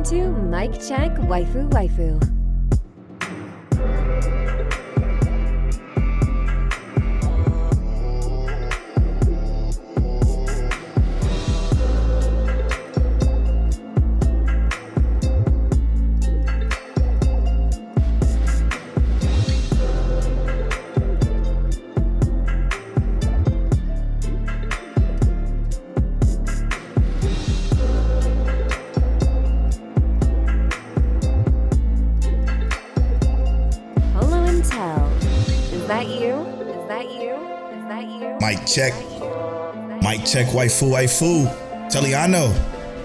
Welcome to Mic Check Waifu Waifu. Mic check, waifu. Telliano,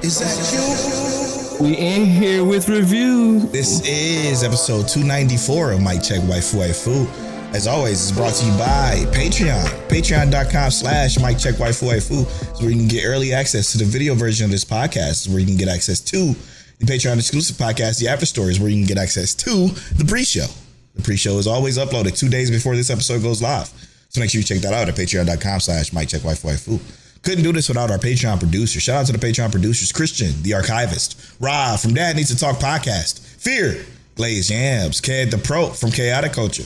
is that you? We in here with review. This is episode 294 of Mic Check Waifu. As always, it's brought to you by Patreon. Patreon.com/Mic Check Waifu. Is where you can get early access to the video version of this podcast, where you can get access to the Patreon exclusive podcast, The After Stories, where you can get access to the pre-show. The pre-show is always uploaded 2 days before this episode goes live. So make sure you check that out at patreon.com/Mic Check Waifu. Couldn't do this without our Patreon producers. Shout out to the Patreon producers: Christian, the archivist; Rob from Dad Needs to Talk podcast; Fear, Glaze Yams; Ked the Pro from Chaotic Culture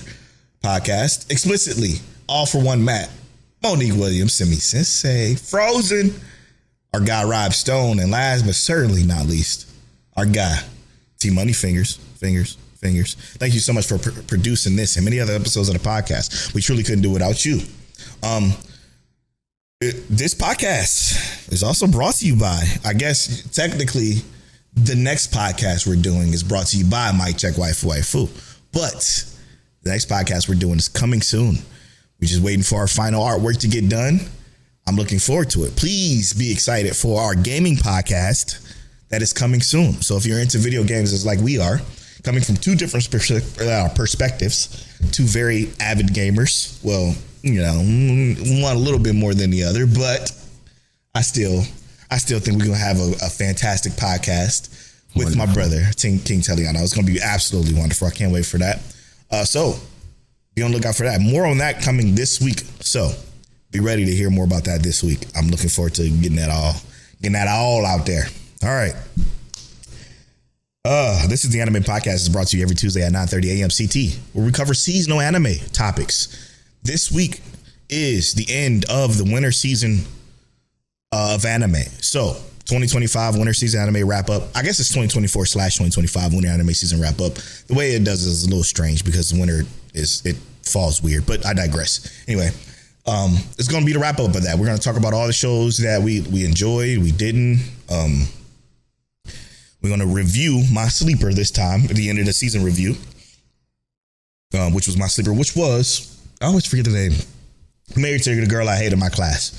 podcast; Explicitly, All for One Matt; Monique Williams, Semi Sensei; Frozen, our guy Rob Stone; and last but certainly not least, our guy T Money Fingers. Thank you so much for producing this and many other episodes of the podcast. We truly couldn't do it without you. This podcast is also brought to you by, I guess technically, the next podcast we're doing is brought to you by Mic Check Waifu. But the next podcast we're doing is coming soon. We're just waiting for our final artwork to get done. I'm looking forward to it. Please be excited for our gaming podcast that is coming soon. So if you're into video games as like we are, coming from two different perspectives, two very avid gamers. Well, you know, one a little bit more than the other, but I still think we're gonna have a fantastic podcast with my brother King Telliano. It's gonna be absolutely wonderful. I can't wait for that. So be on the lookout for that. More on that coming this week. So be ready to hear more about that this week. I'm looking forward to getting that all out there. All right. This is the Unnamed podcast. It's brought to you every Tuesday at 9:30 a.m. CT, where we cover seasonal anime topics. This week is the end of the winter season of anime. So 2025 winter season anime wrap up. I guess it's 2024/2025 winter anime season wrap up. The way it does is a little strange because winter it falls weird, but I digress. Anyway, it's going to be the wrap up of that. We're going to talk about all the shows that we enjoyed, we didn't. We're going to review my sleeper this time at the end of the season review, which was my sleeper, which was, I always forget the name, Married to the Girl I Hate in My Class.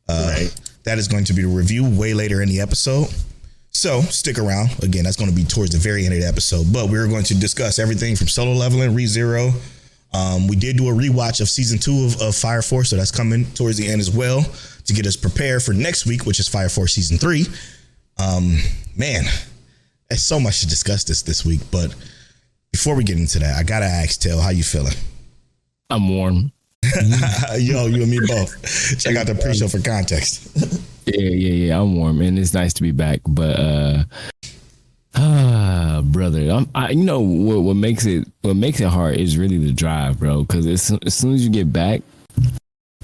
Right. That is going to be the review way later in the episode. So stick around. Again, that's going to be towards the very end of the episode, but we're going to discuss everything from Solo Leveling, ReZero. We did do a rewatch of season 2 of Fire Force, so that's coming towards the end as well to get us prepared for next week, which is Fire Force season 3. Man, there's so much to discuss this week, but before we get into that, I gotta ask Tel, how you feeling? I'm warm. Yo, you and me both. Check out the pre-show for context. Yeah. I'm warm, and it's nice to be back. But brother, you know what makes it hard is really the drive, bro. Because as soon as you get back,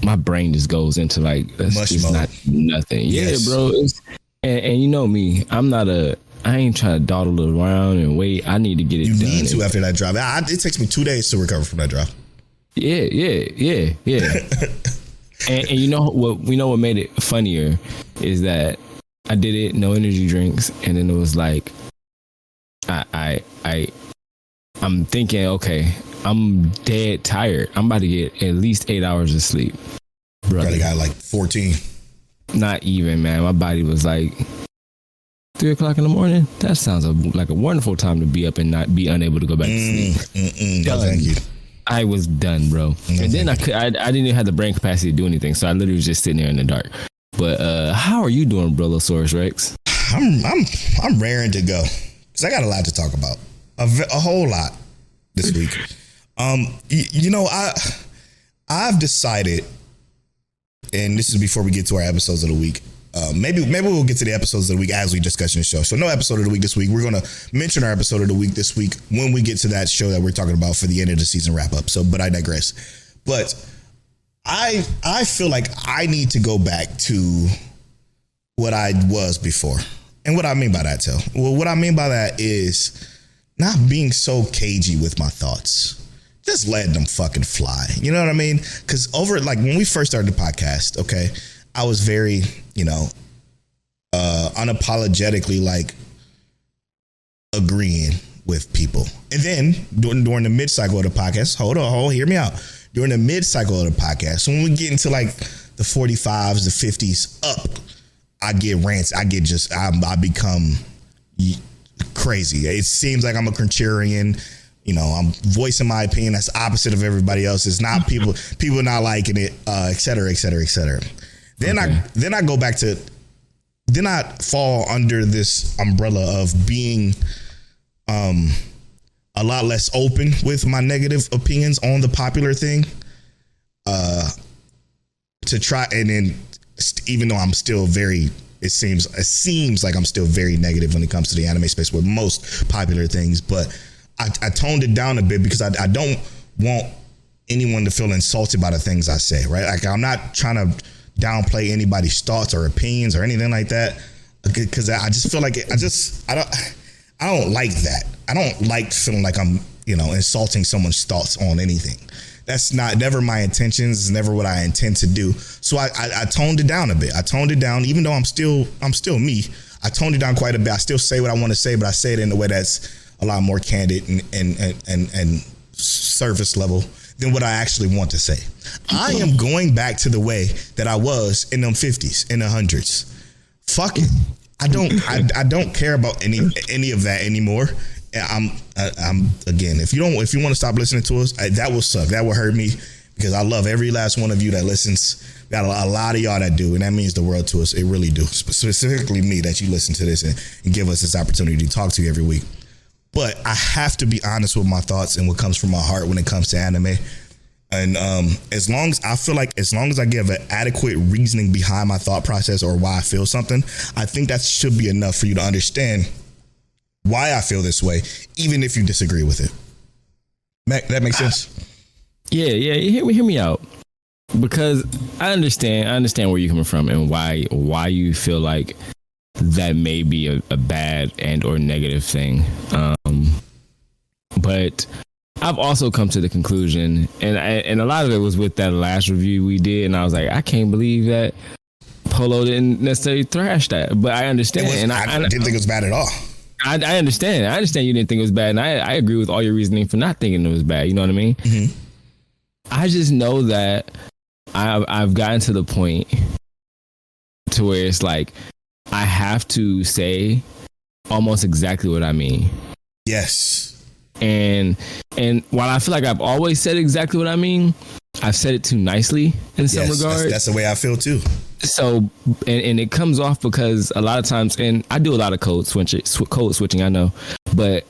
my brain just goes into like it's not nothing. Yes. Yeah, bro. And you know me, I ain't trying to dawdle around and wait. I need to get it done. You need to after that drive. It takes me 2 days to recover from that drive. Yeah. and you know what made it funnier is that I did it, no energy drinks, and then it was like I'm thinking, okay, I'm dead tired. I'm about to get at least 8 hours of sleep. Brother, I got like 14. Not even, man. My body was like 3 o'clock in the morning. That sounds like a wonderful time to be up and not be unable to go back to sleep. No, thank you. I was done, bro. And then I didn't even have the brain capacity to do anything, so I literally was just sitting there in the dark. But how are you doing, Brillosaurus Rex? I'm raring to go because I got a lot to talk about, a whole lot this week. You know, I've decided, and this is before we get to our episodes of the week, maybe we'll get to the episodes of the week as we discuss in the show. So no episode of the week this week. We're gonna mention our episode of the week this week when we get to that show that we're talking about for the end of the season wrap up. So, but I digress. But I feel like I need to go back to what I was before. And what I mean by that, Tel? Well, what I mean by that is not being so cagey with my thoughts. Just letting them fucking fly. You know what I mean? Because when we first started the podcast, okay, I was very, unapologetically agreeing with people. And then during the mid-cycle of the podcast, hear me out. During the mid-cycle of the podcast, when we get into the 45s, the 50s up, I get rants. I become crazy. It seems like I'm a contrarian. I'm voicing my opinion that's opposite of everybody else. It's not people not liking it, et cetera, et cetera, et cetera. Then I fall under this umbrella of being a lot less open with my negative opinions on the popular thing. To try, and then even though I'm still it seems like I'm still very negative when it comes to the anime space with most popular things, but I toned it down a bit because I don't want anyone to feel insulted by the things I say, right? I'm not trying to downplay anybody's thoughts or opinions or anything like that, because I just feel like I don't like that. I don't like feeling like I'm, insulting someone's thoughts on anything. That's never my intentions. It's never what I intend to do. So I toned it down a bit. I toned it down, even though I'm still me. I toned it down quite a bit. I still say what I want to say, but I say it in a way that's a lot more candid and surface level than what I actually want to say. I am going back to the way that I was in them 50s, in the 100s. Fuck it. I don't care about any of that anymore. I'm again, if you want to stop listening to us, that will suck. That will hurt me because I love every last one of you that listens. Got a lot of y'all that do, and that means the world to us. It really do. Specifically me, that you listen to this and give us this opportunity to talk to you every week. But I have to be honest with my thoughts and what comes from my heart when it comes to anime. And as long as I give an adequate reasoning behind my thought process or why I feel something, I think that should be enough for you to understand why I feel this way, even if you disagree with it. That makes sense? Yeah. Hear me out. Because I understand where you're coming from and why you feel like that may be a bad and or negative thing. But I've also come to the conclusion, and a lot of it was with that last review we did, and I was like, I can't believe that Polow didn't necessarily thrash that. But I understand. I didn't think it was bad at all. I understand. I understand you didn't think it was bad, and I agree with all your reasoning for not thinking it was bad. You know what I mean? Mm-hmm. I just know that I've gotten to the point to where it's like I have to say almost exactly what I mean. Yes. And while I feel like I've always said exactly what I mean, I've said it too nicely in some regards. That's the way I feel too. So, and it comes off because a lot of times, and I do a lot of code switching, I know, but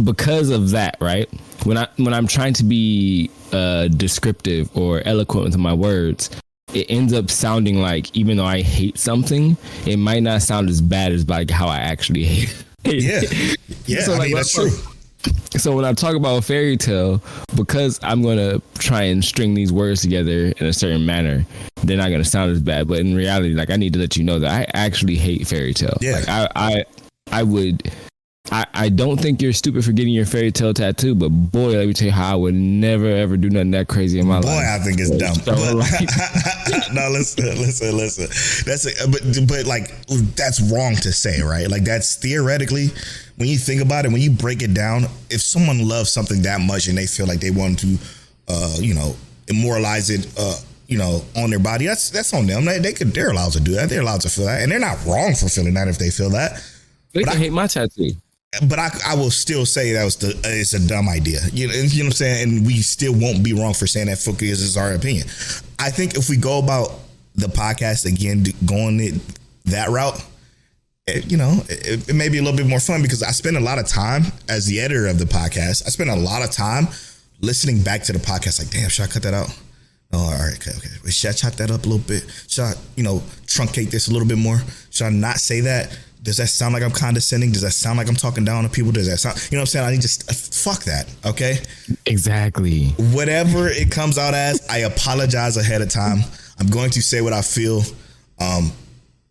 because of that, right? When I'm trying to be descriptive or eloquent with my words, it ends up sounding like, even though I hate something, it might not sound as bad as like how I actually hate it. Yeah. So I mean, that's true. So when I talk about fairy tale, because I'm going to try and string these words together in a certain manner, they're not going to sound as bad. But in reality, like, I need to let you know that I actually hate fairy tale. Yeah. Like, I don't think you're stupid for getting your fairy tale tattoo, but boy, let me tell you how I would never ever do nothing that crazy in my life. Boy, I think it's dumb. So, no, listen. But like, that's wrong to say, right? Like, that's theoretically, when you think about it, when you break it down, if someone loves something that much and they feel like they want to, immortalize it, on their body, that's on them. They're allowed to do that. They're allowed to feel that, and they're not wrong for feeling that if they feel that. They can hate my tattoo. But I will still say that it's a dumb idea. You know what I'm saying? And we still won't be wrong for saying that because it's our opinion. I think if we go about the podcast again, going that route, it may be a little bit more fun because I spend a lot of time as the editor of the podcast. I spend a lot of time listening back to the podcast like, damn, should I cut that out? Oh, all right, okay. Should I chop that up a little bit? Should I, truncate this a little bit more? Should I not say that? Does that sound like I'm condescending? Does that sound like I'm talking down on people? Does that sound, you know what I'm saying? I need to fuck that. Okay. Exactly. Whatever it comes out as, I apologize ahead of time. I'm going to say what I feel.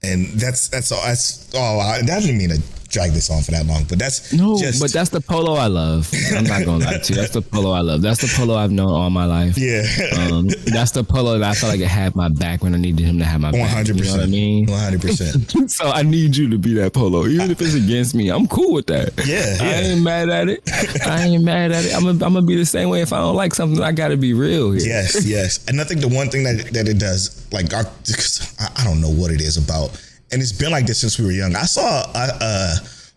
And that's all. That's all. I didn't mean to drag this on for that long, but that's but that's the Polow I love. I'm not gonna lie to you. That's the Polow I love. That's the Polow I've known all my life. Yeah. That's the Polow that I felt like it had my back when I needed him to have my 100%, back. You know what I mean? 100%. So I need you to be that Polow, even if it's against me. I'm cool with that. Yeah. I ain't mad at it. I'm gonna be the same way. If I don't like something, I gotta be real here. Yes. And I think the one thing that it does, like, I don't know what it is about. And it's been like this since we were young. I saw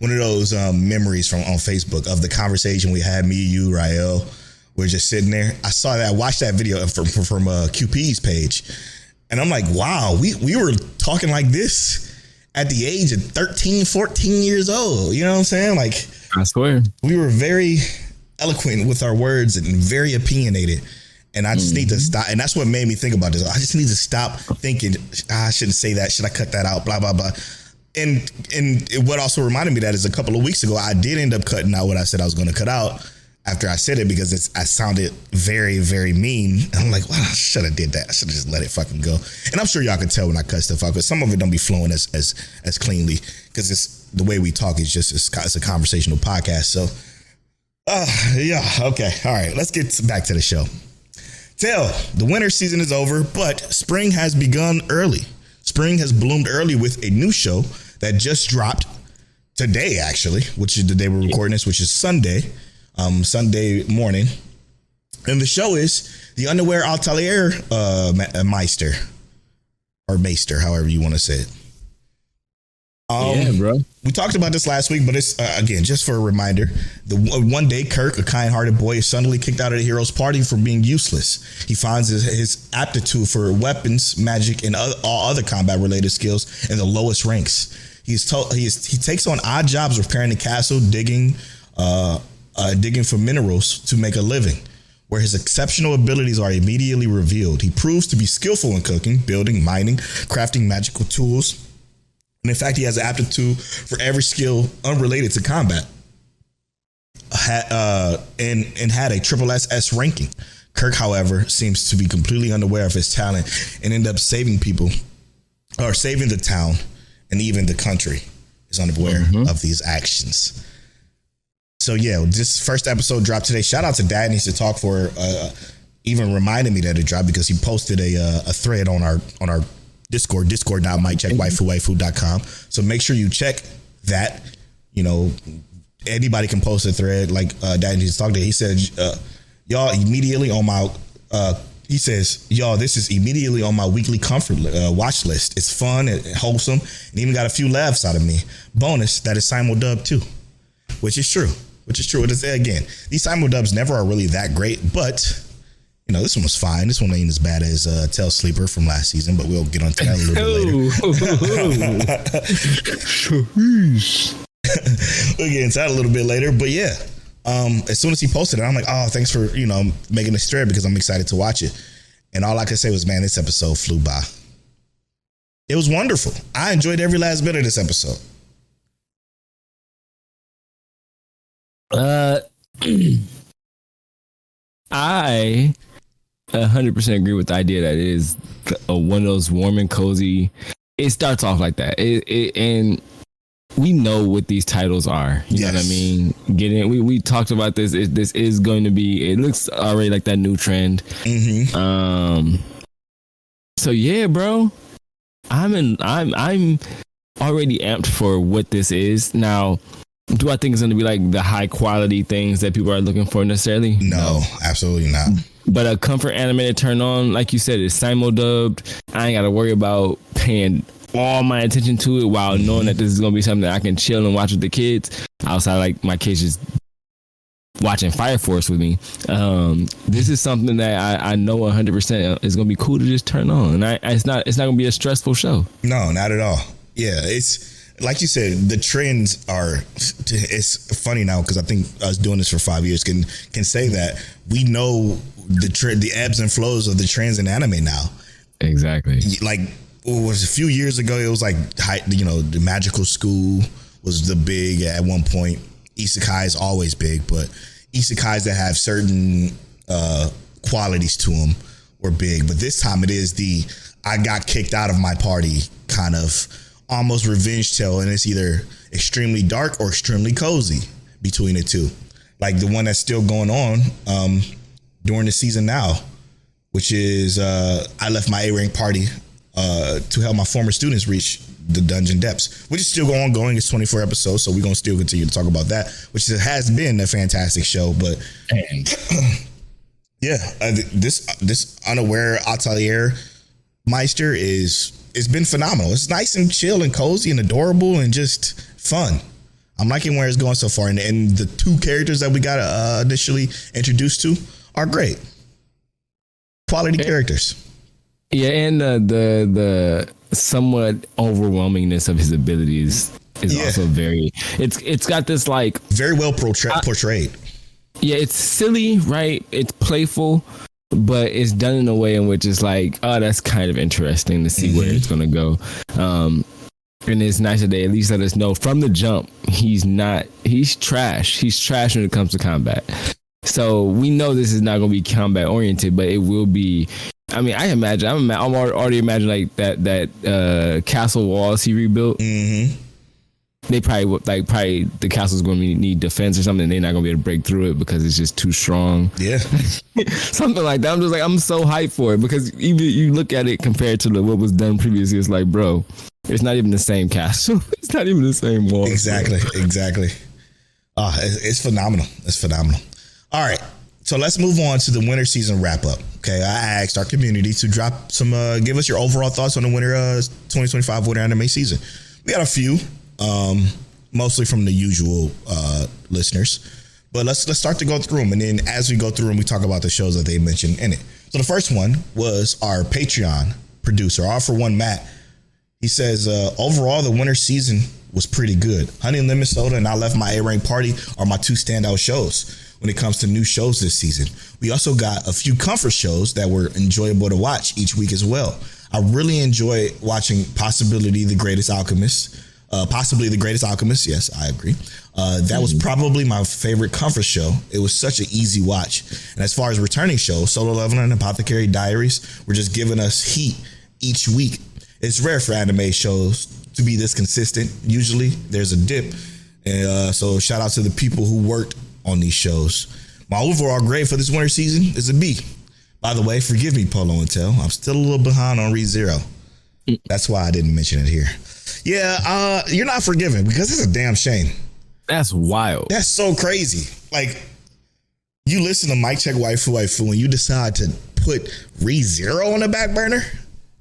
one of those memories on Facebook of the conversation we had, me, you, Rael. We're just sitting there. I saw that. I watched that video from QP's page. And I'm like, wow, we were talking like this at the age of 13, 14 years old. You know what I'm saying? Like, I swear. We were very eloquent with our words and very opinionated. And I just need to stop. And that's what made me think about this. I just need to stop thinking, I shouldn't say that. Should I cut that out? Blah, blah, blah. And what also reminded me that is a couple of weeks ago, I did end up cutting out what I said I was going to cut out after I said it because I sounded very, very mean. And I'm like, well, I should have did that. I should have just let it fucking go. And I'm sure y'all can tell when I cut stuff out because some of it don't be flowing as cleanly because it's the way we talk is just, it's a conversational podcast. So, yeah. Okay. All right. Let's get back to the show. The winter season is over, but spring has begun early. Spring has bloomed early with a new show that just dropped today, actually, which is the day we're recording this, which is Sunday morning. And the show is the Underwear Atelier Meister, or Maester, however you want to say it. Yeah, bro. We talked about this last week, but it's again just for a reminder. One day, Kirk, a kind-hearted boy, is suddenly kicked out of the hero's party for being useless. He finds his aptitude for weapons, magic, and all other combat-related skills in the lowest ranks. He takes on odd jobs repairing the castle, digging for minerals to make a living. Where his exceptional abilities are immediately revealed. He proves to be skillful in cooking, building, mining, crafting magical tools. And in fact, he has an aptitude for every skill unrelated to combat. And had a triple SS ranking. Kirk, however, seems to be completely unaware of his talent and end up saving people, or saving the town, and even the country is unaware of these actions. So yeah, this first episode dropped today. Shout out to Dad Needs to Talk for even reminding me that it dropped because he posted a thread on our discord.mikecheckwaifoo.com. So make sure you check that. You know, anybody can post a thread like Dad Needs to Talk to. He said, y'all immediately on my he says, y'all, this is immediately on my weekly comfort watch list. It's fun and wholesome and even got a few laughs out of me. Bonus, that is simul-dubbed too, which is true. It is, again, these simul-dubs never are really that great, but you know, this one was fine. This one ain't as bad as Tell Sleeper from last season, but we'll get onto that a little bit later. We'll get into that a little bit later. But yeah, as soon as he posted it, I'm like, oh, thanks for, you know, making this thread because I'm excited to watch it. And all I could say was, man, this episode flew by. It was wonderful. I enjoyed every last bit of this episode. I 100% agree with the idea that it is one of those warm and cozy. It starts off like that, and we know what these titles are. You know what I mean? We talked about this. This is going to be. It looks already like that new trend. So yeah, bro, I'm already amped for what this is now. Do I think it's going to be like the high quality things that people are looking for necessarily? No, absolutely not. But a comfort animated turn on, like you said, it's simul-dubbed. I ain't got to worry about paying all my attention to it while knowing that this is going to be something that I can chill and watch with the kids outside, like my kids just watching Fire Force with me. This is something that I know 100% is going to be cool to just turn on. And it's not going to be a stressful show. No, not at all. Yeah, it's like you said, the trends are, it's funny now because I think us doing this for 5 years can say that we know the ebbs and flows of the trends in anime now. Exactly. Like it was a few years ago. It was like, the magical school was the big at one point. Isekai is always big, but isekais that have certain qualities to them were big. But this time it is I got kicked out of my party kind of almost revenge tale, and it's either extremely dark or extremely cozy between the two. Like the one that's still going on during the season now, which is I left my A-rank party to help my former students reach the dungeon depths, which is still ongoing. It's 24 episodes, so we're going to still continue to talk about that, which has been a fantastic show. But yeah, this unaware Atelier Meister it's been phenomenal. It's nice and chill and cozy and adorable and just fun. I'm liking where it's going so far, and the two characters that we got initially introduced to are great, quality characters. Yeah, and the somewhat overwhelmingness of his abilities is also very. It's got this like very well portrayed. Yeah, it's silly, right? It's playful, but it's done in a way in which it's like, oh, that's kind of interesting to see where it's gonna go. And it's nice that they at least let us know from the jump he's trash. He's trash when it comes to combat. So we know this is not going to be combat oriented, but it will be. I mean, I'm already imagining like that castle walls he rebuilt. Mm-hmm. They probably the castle's going to need defense or something. They're not going to be able to break through it because it's just too strong. Yeah, something like that. I'm just like, I'm so hyped for it because even you look at it compared to what was done previously, it's like, bro, it's not even the same castle. It's not even the same wall. Exactly. It's phenomenal. It's phenomenal. All right, so let's move on to the winter season wrap up. Okay, I asked our community to drop some, give us your overall thoughts on the winter 2025 winter anime season. We got a few, mostly from the usual listeners, but let's start to go through them, and then as we go through them, we talk about the shows that they mentioned in it. So the first one was our Patreon producer, All For One Matt. He says, overall, the winter season was pretty good. HoneyLemon Soda and I Left My A-Rank Party are my two standout shows when it comes to new shows this season. We also got a few comfort shows that were enjoyable to watch each week as well. I really enjoy watching Possibly the Greatest Alchemist. Yes, I agree. That was probably my favorite comfort show. It was such an easy watch. And as far as returning shows, Solo Leveling and Apothecary Diaries were just giving us heat each week. It's rare for anime shows to be this consistent. Usually there's a dip. And so shout out to the people who worked on these shows. My overall grade for this winter season is a B. By the way, forgive me, Polow and Tel. I'm still a little behind on ReZero. That's why I didn't mention it here. Yeah, you're not forgiven because it's a damn shame. That's wild. That's so crazy. Like, you listen to Mic Check Waifu and you decide to put ReZero on the back burner?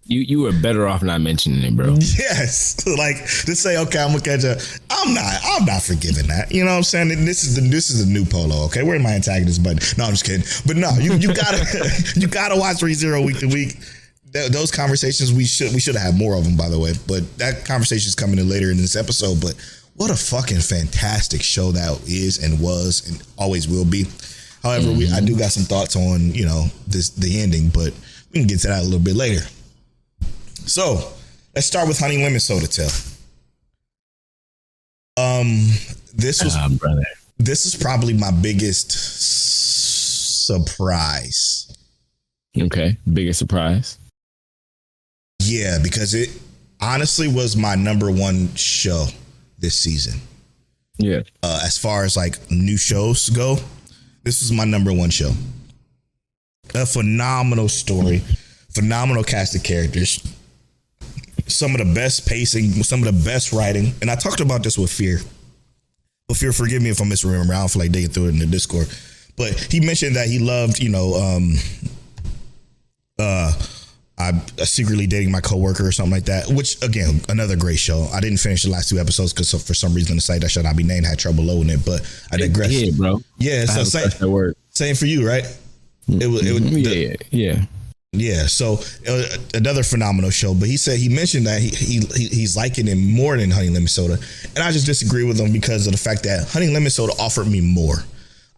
You were better off not mentioning it, bro. Yes, like to say, okay, I'm gonna catch a. I'm not forgiving that. You know what I'm saying? And this is the new Polow. Okay, where's my antagonist button? No, I'm just kidding. But no, you gotta watch ReZero week to week. Those conversations we should have more of them, by the way. But that conversation is coming in later in this episode. But what a fucking fantastic show that is and was and always will be. However, I do got some thoughts on the ending, but we can get to that a little bit later. So let's start with HoneyLemon Soda Tell. This is probably my biggest surprise. Okay, biggest surprise. Yeah, because it honestly was my number one show this season. Yeah. As far as like new shows go, this was my number one show. A phenomenal story, phenomenal cast of characters. Some of the best pacing, some of the best writing. And I talked about this with Fear. But Fear, forgive me if I'm misremembering. I don't feel like digging through it in the Discord. But he mentioned that he loved, I'm secretly dating my coworker or something like that, which, again, another great show. I didn't finish the last two episodes because for some reason the site that shall not be named had trouble loading it, but I digress. Yeah, bro. Yeah, so same for you, right? Yeah, so another phenomenal show. But he mentioned that he's liking it more than HoneyLemon Soda, and I just disagree with him because of the fact that HoneyLemon Soda offered me more.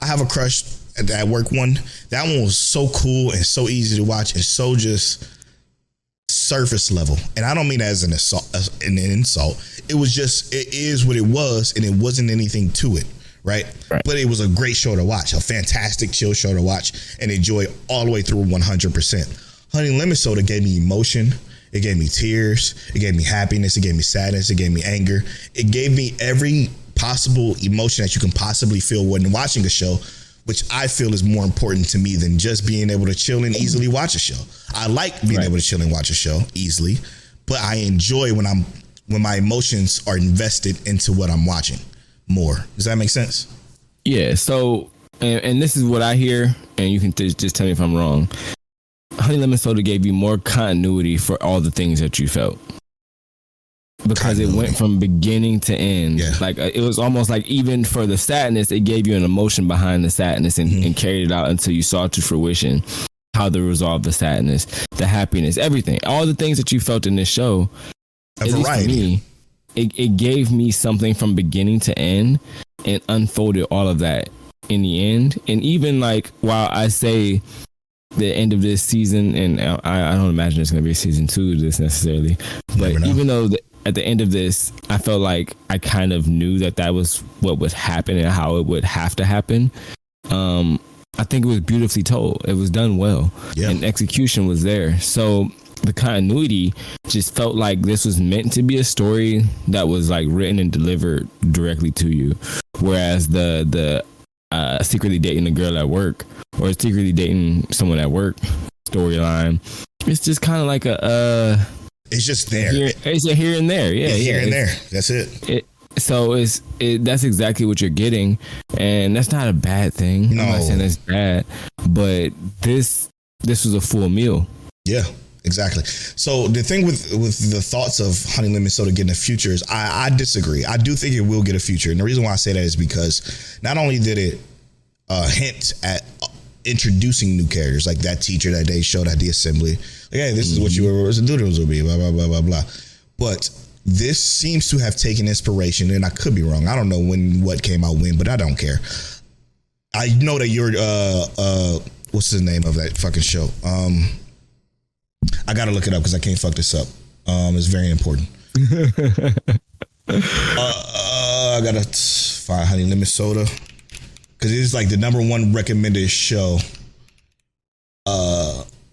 I have a crush at that work one. That one was so cool and so easy to watch and so just surface level, and I don't mean that as an assault, as an insult. It was just, it is what it was, and it wasn't anything to it, right? But it was a great show to watch, a fantastic chill show to watch and enjoy all the way through 100%. HoneyLemon Soda gave me emotion. It gave me tears. It gave me happiness. It gave me sadness. It gave me anger. It gave me every possible emotion that you can possibly feel when watching a show, which I feel is more important to me than just being able to chill and easily watch a show. I like being able to chill and watch a show easily, but I enjoy when my emotions are invested into what I'm watching more. Does that make sense? Yeah. So, and this is what I hear, and you can just tell me if I'm wrong. HoneyLemon Soda gave you more continuity for all the things that you felt. Because it went from beginning to end. Yeah. Like it was almost like, even for the sadness, it gave you an emotion behind the sadness and carried it out until you saw to fruition how to resolve the sadness, the happiness, everything. All the things that you felt in this show, a variety. It gave me something from beginning to end and unfolded all of that in the end. And even like, while I say the end of this season, and I don't imagine it's going to be a season 2 of this necessarily, but even though at the end of this, I felt like I kind of knew that was what would happen and how it would have to happen. I think it was beautifully told. It was done well, and execution was there. So the continuity just felt like this was meant to be a story that was like written and delivered directly to you. Whereas the secretly dating a girl at work or secretly dating someone at work storyline, it's just kind of like it's just there. It's a here and there. Yeah. Here and there. That's it. So that's exactly what you're getting. And that's not a bad thing. No. I'm not saying that's bad. But this was a full meal. Yeah, exactly. So the thing with the thoughts of HoneyLemon Soda getting a future is I disagree. I do think it will get a future. And the reason why I say that is because not only did it hint at introducing new characters, like that teacher that they showed at the assembly, like, hey, this is what you were supposed to do, will be, blah, blah, blah, blah, blah. But this seems to have taken inspiration, and I could be wrong. I don't know what came out when, but I don't care. I know that you're, what's the name of that fucking show? I gotta look it up because I can't fuck this up. It's very important. I gotta find HoneyLemon Soda because it is like the #1 recommended show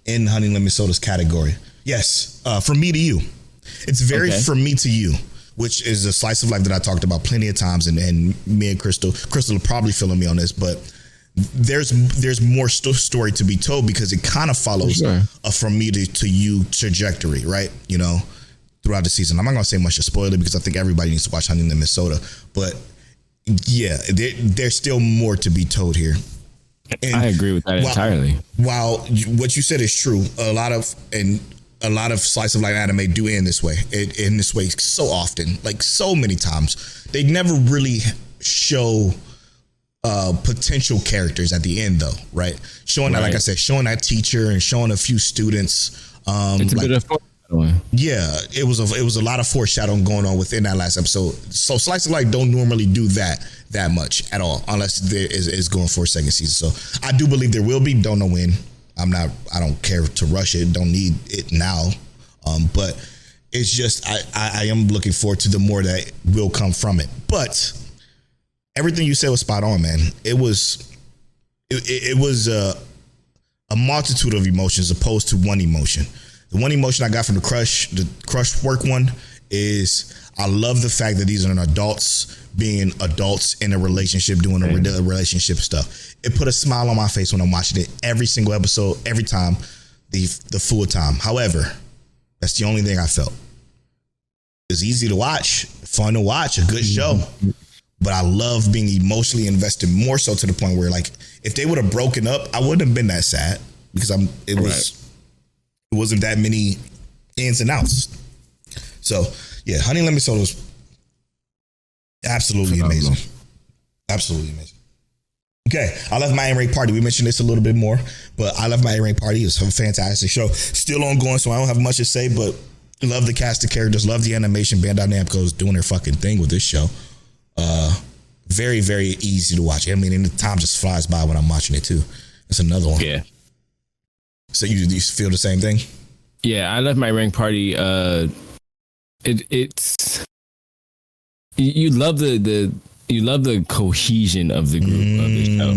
in HoneyLemon Soda's category. Yes, From Me to You. It's very From Me to You, which is a slice of life that I talked about plenty of times, and me and Crystal will probably fill me on this, but there's more story to be told because it kind of follows a From Me to You trajectory, right? You know, throughout the season. I'm not gonna say much to spoil it because I think everybody needs to watch HoneyLemon Soda, but yeah, there's still more to be told here. And I agree with that entirely. While what you said is true, a lot of slice of life anime do end this way. In this way so often, like so many times. They never really show potential characters at the end though, right? Showing that, like I said, showing that teacher and showing a few students. It's a bit of foreshadowing. Yeah, it was a lot of foreshadowing going on within that last episode. So slice of life don't normally do that much at all, unless there is going for a second season. So I do believe there will be. Don't know when. I don't care to rush it. Don't need it now. But it's just, I am looking forward to the more that will come from it. But everything you said was spot on, man. It was a multitude of emotions opposed to one emotion. The one emotion I got from the crush work one is I love the fact that these are adults being adults in a relationship, doing a relationship stuff. It put a smile on my face when I'm watching it every single episode, every time, the full time. However, that's the only thing I felt. It's easy to watch, fun to watch, a good show. But I love being emotionally invested more so to the point where, like, if they would have broken up, I wouldn't have been that sad because it wasn't that many ins and outs. So yeah, HoneyLemon Soda was absolutely amazing. Absolutely amazing. Okay, I Left My A-Rank Party. We mentioned this a little bit more, but I Left My A-Rank Party is a fantastic show. Still ongoing, so I don't have much to say, but love the cast of characters, love the animation. Bandai Namco is doing their fucking thing with this show. Very, very easy to watch. I mean, and the time just flies by when I'm watching it too. That's another one. Yeah. So you feel the same thing? Yeah, I left my rank party. It's you love the cohesion of the group of the show,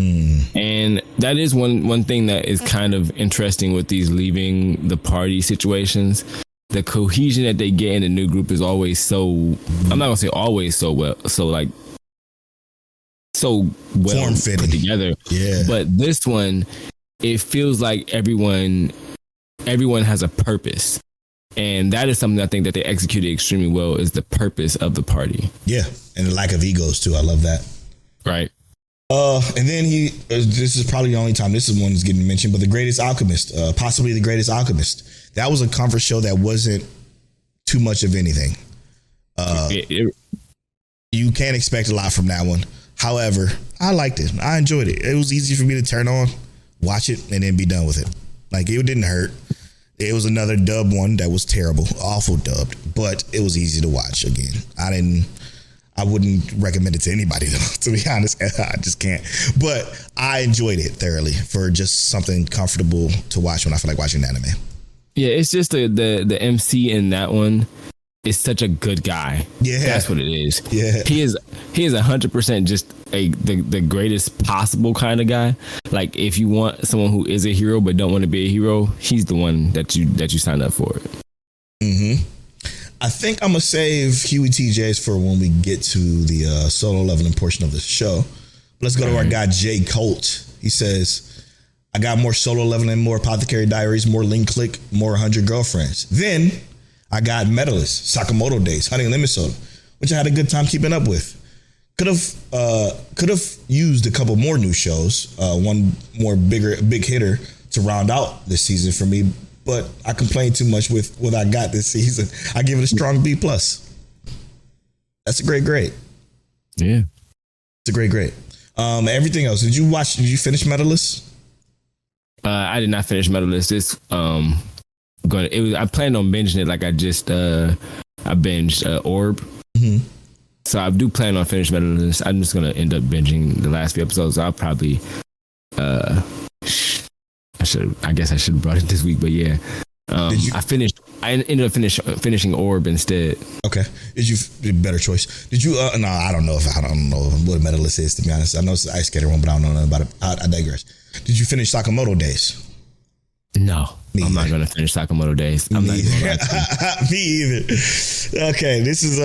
and that is one thing that is kind of interesting with these leaving the party situations. The cohesion that they get in the new group is always so. I'm not gonna say always so well. So like. So well put together. Yeah. But this one, it feels like everyone has a purpose. And that is something I think that they executed extremely well, is the purpose of the party. Yeah. And the lack of egos too. I love that. Right. And then this is probably the only time this one is getting mentioned, but the greatest alchemist, possibly the greatest alchemist. That was a comfort show that wasn't too much of anything. You can't expect a lot from that one. However, I liked it. I enjoyed it. It was easy for me to turn on, watch it, and then be done with it. Like, it didn't hurt. It was another dub one that was terrible, awful dubbed, but it was easy to watch again. I wouldn't recommend it to anybody, though, to be honest. I just can't. But I enjoyed it thoroughly for just something comfortable to watch when I feel like watching anime. Yeah, it's just the MC in that one is such a good guy. Yeah, that's what it is. Yeah, he is 100% just the greatest possible kind of guy. Like, if you want someone who is a hero but don't want to be a hero, he's the one that you sign up for. I think I'm gonna save Huey TJs for when we get to the solo leveling portion of the show. Let's go to our guy Jay Colt. He says, "I got more solo leveling, more Apothecary Diaries, more Link Click, more 100 Girlfriends. Then I got Medalist, Sakamoto Days, HoneyLemon Soda, which I had a good time keeping up with. Could have used a couple more new shows, one more big hitter to round out this season for me, but I complained too much with what I got this season. I give it a strong B+. That's a great grade. Yeah, it's a great grade. Everything else, did you finish Medalist? I did not finish Medalist. I planned on binging it. Like, I binged Orb. So I do plan on finishing Medalist. I'm just gonna end up binging the last few episodes. I'll probably I guess I should have brought it this week, but yeah. I ended up finishing Orb instead. Okay. Better choice? Did you no, I don't know what Medalist is, to be honest. I know it's the Ice Skater one, but I don't know nothing about it. I digress. Did you finish Sakamoto Days? No, I'm not going to finish Sakamoto Days. I'm not even going to. Me either. Okay, this is.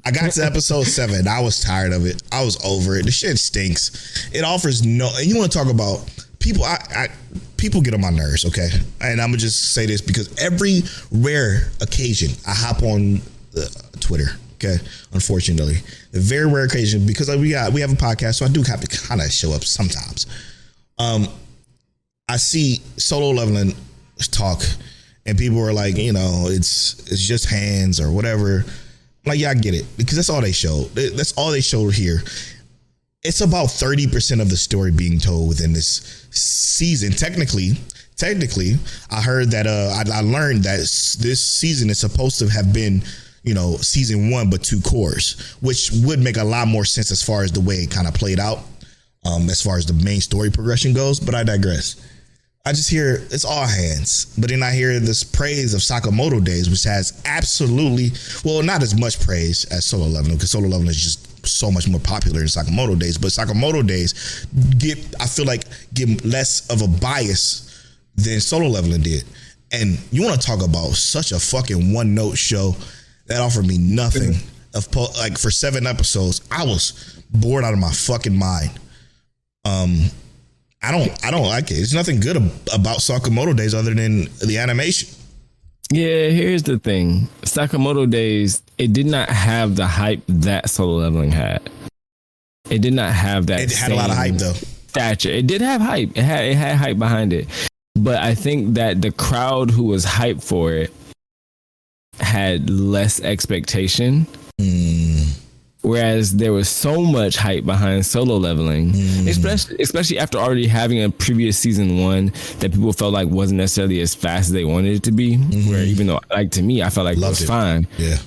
I got to episode 7. I was tired of it. I was over it. The shit stinks. It offers no. And you want to talk about people? People get on my nerves. Okay, and I'm gonna just say this because every rare occasion I hop on Twitter. Okay, unfortunately, the very rare occasion, because we have a podcast, so I do have to kind of show up sometimes. I see solo leveling talk, and people are like, it's just hands or whatever. I'm like, yeah, I get it, because that's all they show. That's all they show here. It's about 30% of the story being told within this season. Technically, I heard that I learned that this season is supposed to have been, season 1, but 2 cores, which would make a lot more sense as far as the way it kind of played out, as far as the main story progression goes. But I digress. I just hear it's all hands, but then I hear this praise of Sakamoto Days, which has absolutely, well, not as much praise as solo leveling, because solo leveling is just so much more popular than Sakamoto Days. But Sakamoto Days I feel like give less of a bias than solo leveling did. And you want to talk about such a fucking one-note show that offered me nothing. Like, for 7 episodes, I was bored out of my fucking mind. I don't like it. There's nothing good about Sakamoto Days other than the animation. Yeah, here's the thing. Sakamoto Days, it did not have the hype that solo leveling had. It did not have that. It had a lot of hype, though. Stature. It did have hype. It had hype behind it. But I think that the crowd who was hyped for it had less expectation. Whereas there was so much hype behind solo leveling, especially after already having a previous season 1 that people felt like wasn't necessarily as fast as they wanted it to be. Where even though, like, to me, I felt like it was fine. Yeah.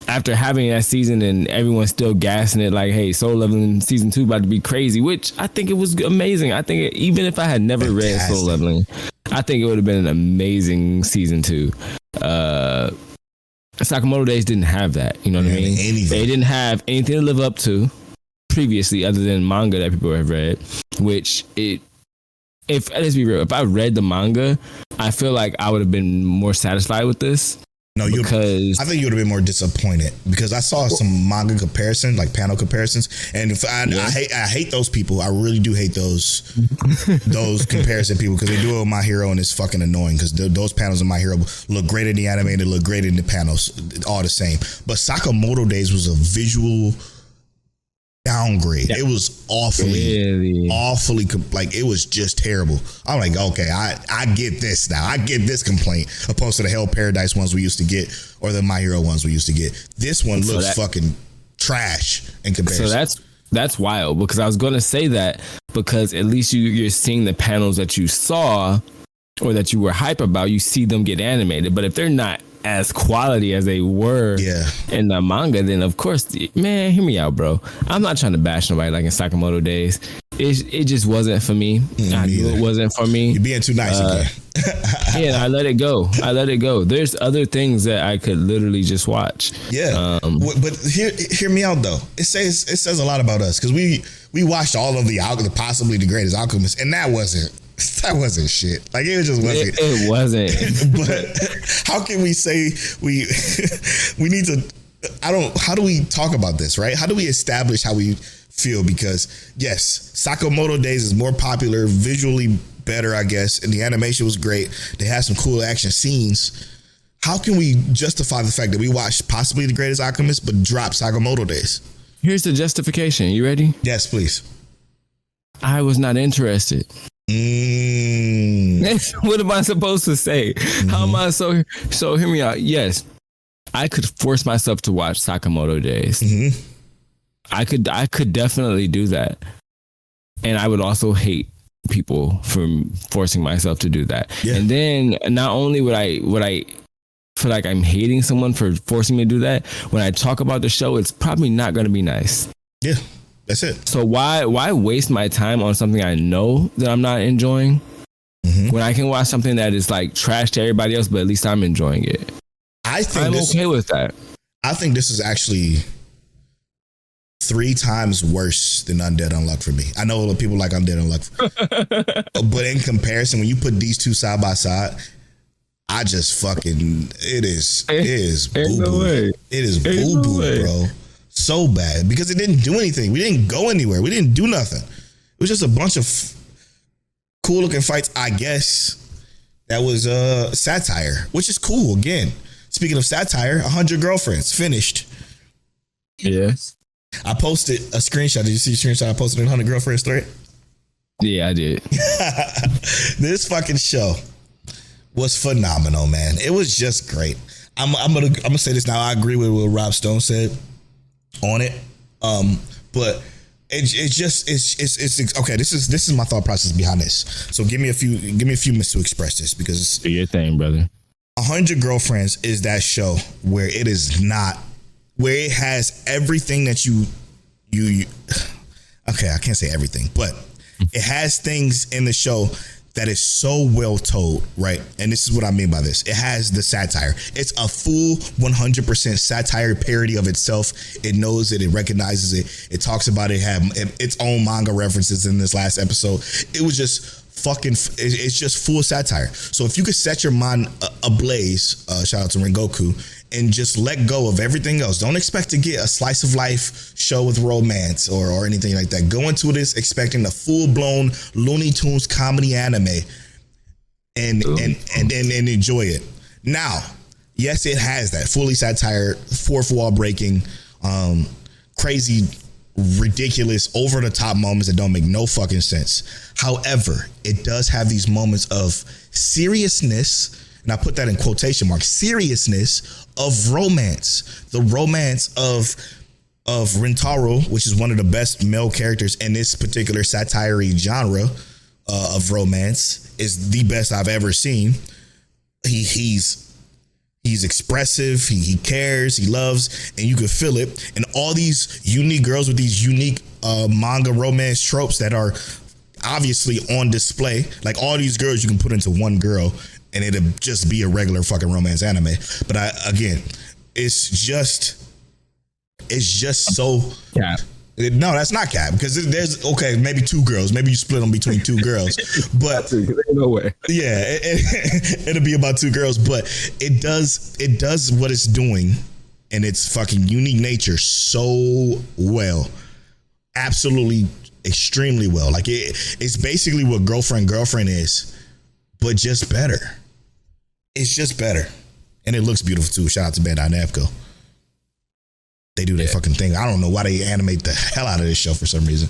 After having that season and everyone still gassing it like, hey, solo leveling season 2 about to be crazy, which I think it was amazing. I think even if I had never read solo leveling, I think it would have been an amazing season 2. Sakamoto Days didn't have that. You know what I mean? Anything. They didn't have anything to live up to previously, other than manga that people have read. Which let's be real, if I read the manga, I feel like I would have been more satisfied with this. No, I think you would have been more disappointed because I saw some manga comparison, like panel comparisons, and I hate those people. I really do hate those comparison people because they do it with My Hero and it's fucking annoying because those panels in My Hero look great in the anime and they look great in the panels, all the same. But Sakamoto Days was a visual downgrade. It was awfully like it was just terrible. I'm like, okay, I get this now. I get this complaint opposed to the Hell Paradise ones we used to get or the My Hero ones we used to get. This one looks fucking trash in comparison. So that's wild because I was going to say that because at least you're seeing the panels that you saw or that you were hype about. You see them get animated, but if they're not as quality as they were in the manga, then of course, man, hear me out, bro. I'm not trying to bash nobody like in Sakamoto Days. It just wasn't for me. I knew it wasn't for me. You're being too nice again. Yeah, I let it go. There's other things that I could literally just watch. Yeah, but hear me out though. It says a lot about us because we watched all of the possibly the greatest alchemist, and that wasn't shit. Like it just wasn't. It wasn't. But how can we say we need to? How do we talk about this, right? How do we establish how we feel? Because yes, Sakamoto Days is more popular, visually better, I guess, and the animation was great. They had some cool action scenes. How can we justify the fact that we watched possibly the greatest alchemist but dropped Sakamoto Days? Here's the justification. You ready? Yes, please. I was not interested. What am I supposed to say? How am I so hear me out. Yes, I could force myself to watch Sakamoto Days. I could definitely do that. And I would also hate people for forcing myself to do that. Yeah. And then not only would I feel like I'm hating someone for forcing me to do that, when I talk about the show, it's probably not going to be nice. Yeah. That's it. So why waste my time on something I know that I'm not enjoying when I can watch something that is like trash to everybody else, but at least I'm enjoying it? I'm okay with that. I think this is actually 3 times worse than Undead Unluck for me. I know people like Undead Unluck, but in comparison, when you put these two side by side, I just fucking it is boo boo. It is boo boo, bro. So bad because it didn't do anything. We didn't go anywhere. We didn't do nothing. It was just a bunch of cool looking fights. I guess that was satire, which is cool. Again, speaking of satire, 100 Girlfriends finished. Yes. I posted a screenshot. Did you see the screenshot I posted in 100 Girlfriends thread? Yeah, I did. This fucking show was phenomenal, man. It was just great. I'm gonna say this now. I agree with what Rob Stone said on it, but it's okay. This is my thought process behind this. So give me a few minutes to express this because do your thing, brother. 100 Girlfriends is that show where it is not where it has everything that you okay, I can't say everything, but it has things in the show that is so well told, right? And this is what I mean by this. It has the satire. It's a full 100% satire parody of itself. It knows it. It recognizes it. It talks about it. Had its own manga references in this last episode. It was just fucking, it's just full satire. So if you could set your mind ablaze, shout out to Rengoku, and just let go of everything else. Don't expect to get a slice of life show with romance or anything like that. Go into this expecting a full-blown Looney Tunes comedy anime and enjoy it. Now, yes, it has that fully satire, fourth wall breaking, crazy, ridiculous, over the top moments that don't make no fucking sense. However, it does have these moments of seriousness, and I put that in quotation marks, seriousness of romance. The romance of Rintaro, which is one of the best male characters in this particular satire genre of romance, is the best I've ever seen. He's expressive, he cares, he loves, and you can feel it. And all these unique girls with these unique manga romance tropes that are, obviously on display. Like all these girls you can put into one girl and it'll just be a regular fucking romance anime. But again, it's just so. Yeah. No, that's not cap because there's maybe two girls, maybe you split them between two girls, but no way. Yeah, it'll be about two girls, but it does what it's doing and its fucking unique nature so well, absolutely extremely well. Like it's basically what girlfriend is, but just better. It's just better, and it looks beautiful too. Shout out to Bandai Namco. They do their fucking thing. I don't know why they animate the hell out of this show for some reason.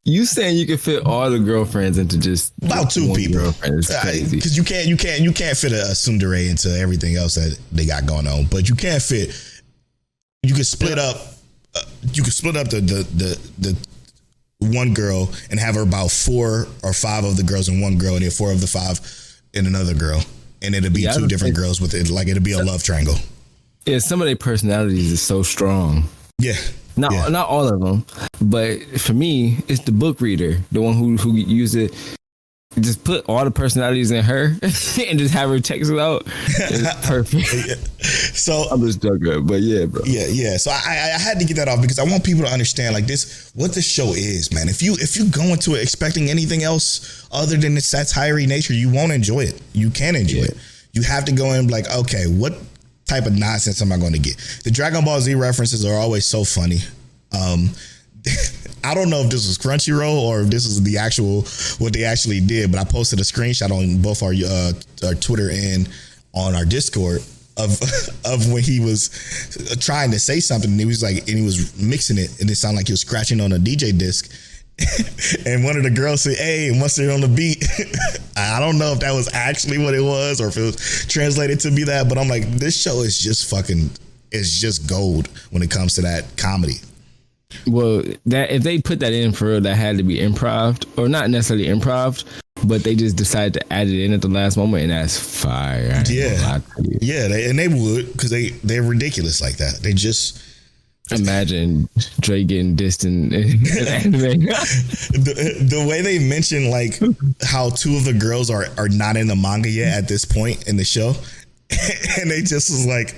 You saying you can fit all the girlfriends into just about two people? It's crazy because you can't fit a tsundere into everything else that they got going on. But you can't fit. You can split up. You can split up the one girl and have her about 4 or 5 of the girls in one girl, and then 4 of the 5 in another girl, and it'll be two different girls with it. Like it'll be a love triangle. Yeah, some of their personalities is so strong. Yeah. Not all of them, but for me, it's the book reader, the one who use it. Just put all the personalities in her and just have her text it out. It's perfect. Yeah. So I'm just joking, but yeah, bro. Yeah. So I had to get that off because I want people to understand like this, what the show is, man. If you go into it expecting anything else other than its satire nature, you won't enjoy it. You can't enjoy it. You have to go in like, okay, what type of nonsense am I going to get? The Dragon Ball Z references are always so funny. I don't know if this was Crunchyroll or if this is the actual what they actually did, but I posted a screenshot on both our Twitter and on our Discord of when he was trying to say something and he was mixing it and it sounded like he was scratching on a DJ disc. And one of the girls said, "Hey, mustard on the beat." I don't know if that was actually what it was or if it was translated to be that, but I'm like, this show is just it's just gold when it comes to that comedy. Well, that if they put that in for real, that had to be improv, or not necessarily improv, but they just decided to add it in at the last moment, and that's fire. Yeah, they would because they're ridiculous like that. They just. Imagine Dre getting dissed in anime. The way they mention like how 2 of the girls are not in the manga yet at this point in the show, and they just was like,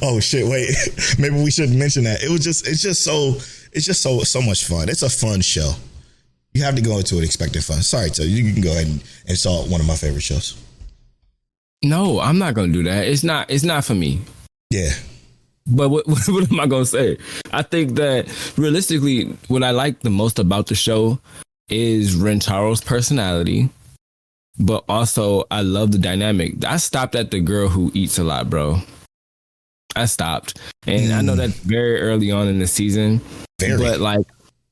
"Oh shit, wait, maybe we shouldn't mention that." It's just so much fun. It's a fun show. You have to go into it expecting fun. Sorry, so you can go ahead and insult one of my favorite shows. No, I'm not gonna do that. It's not for me. Yeah. But what am I going to say? I think that realistically, what I like the most about the show is Rentaro's personality, but also I love the dynamic. I stopped at the girl who eats a lot, bro. I stopped. And I know that's very early on in the season, but like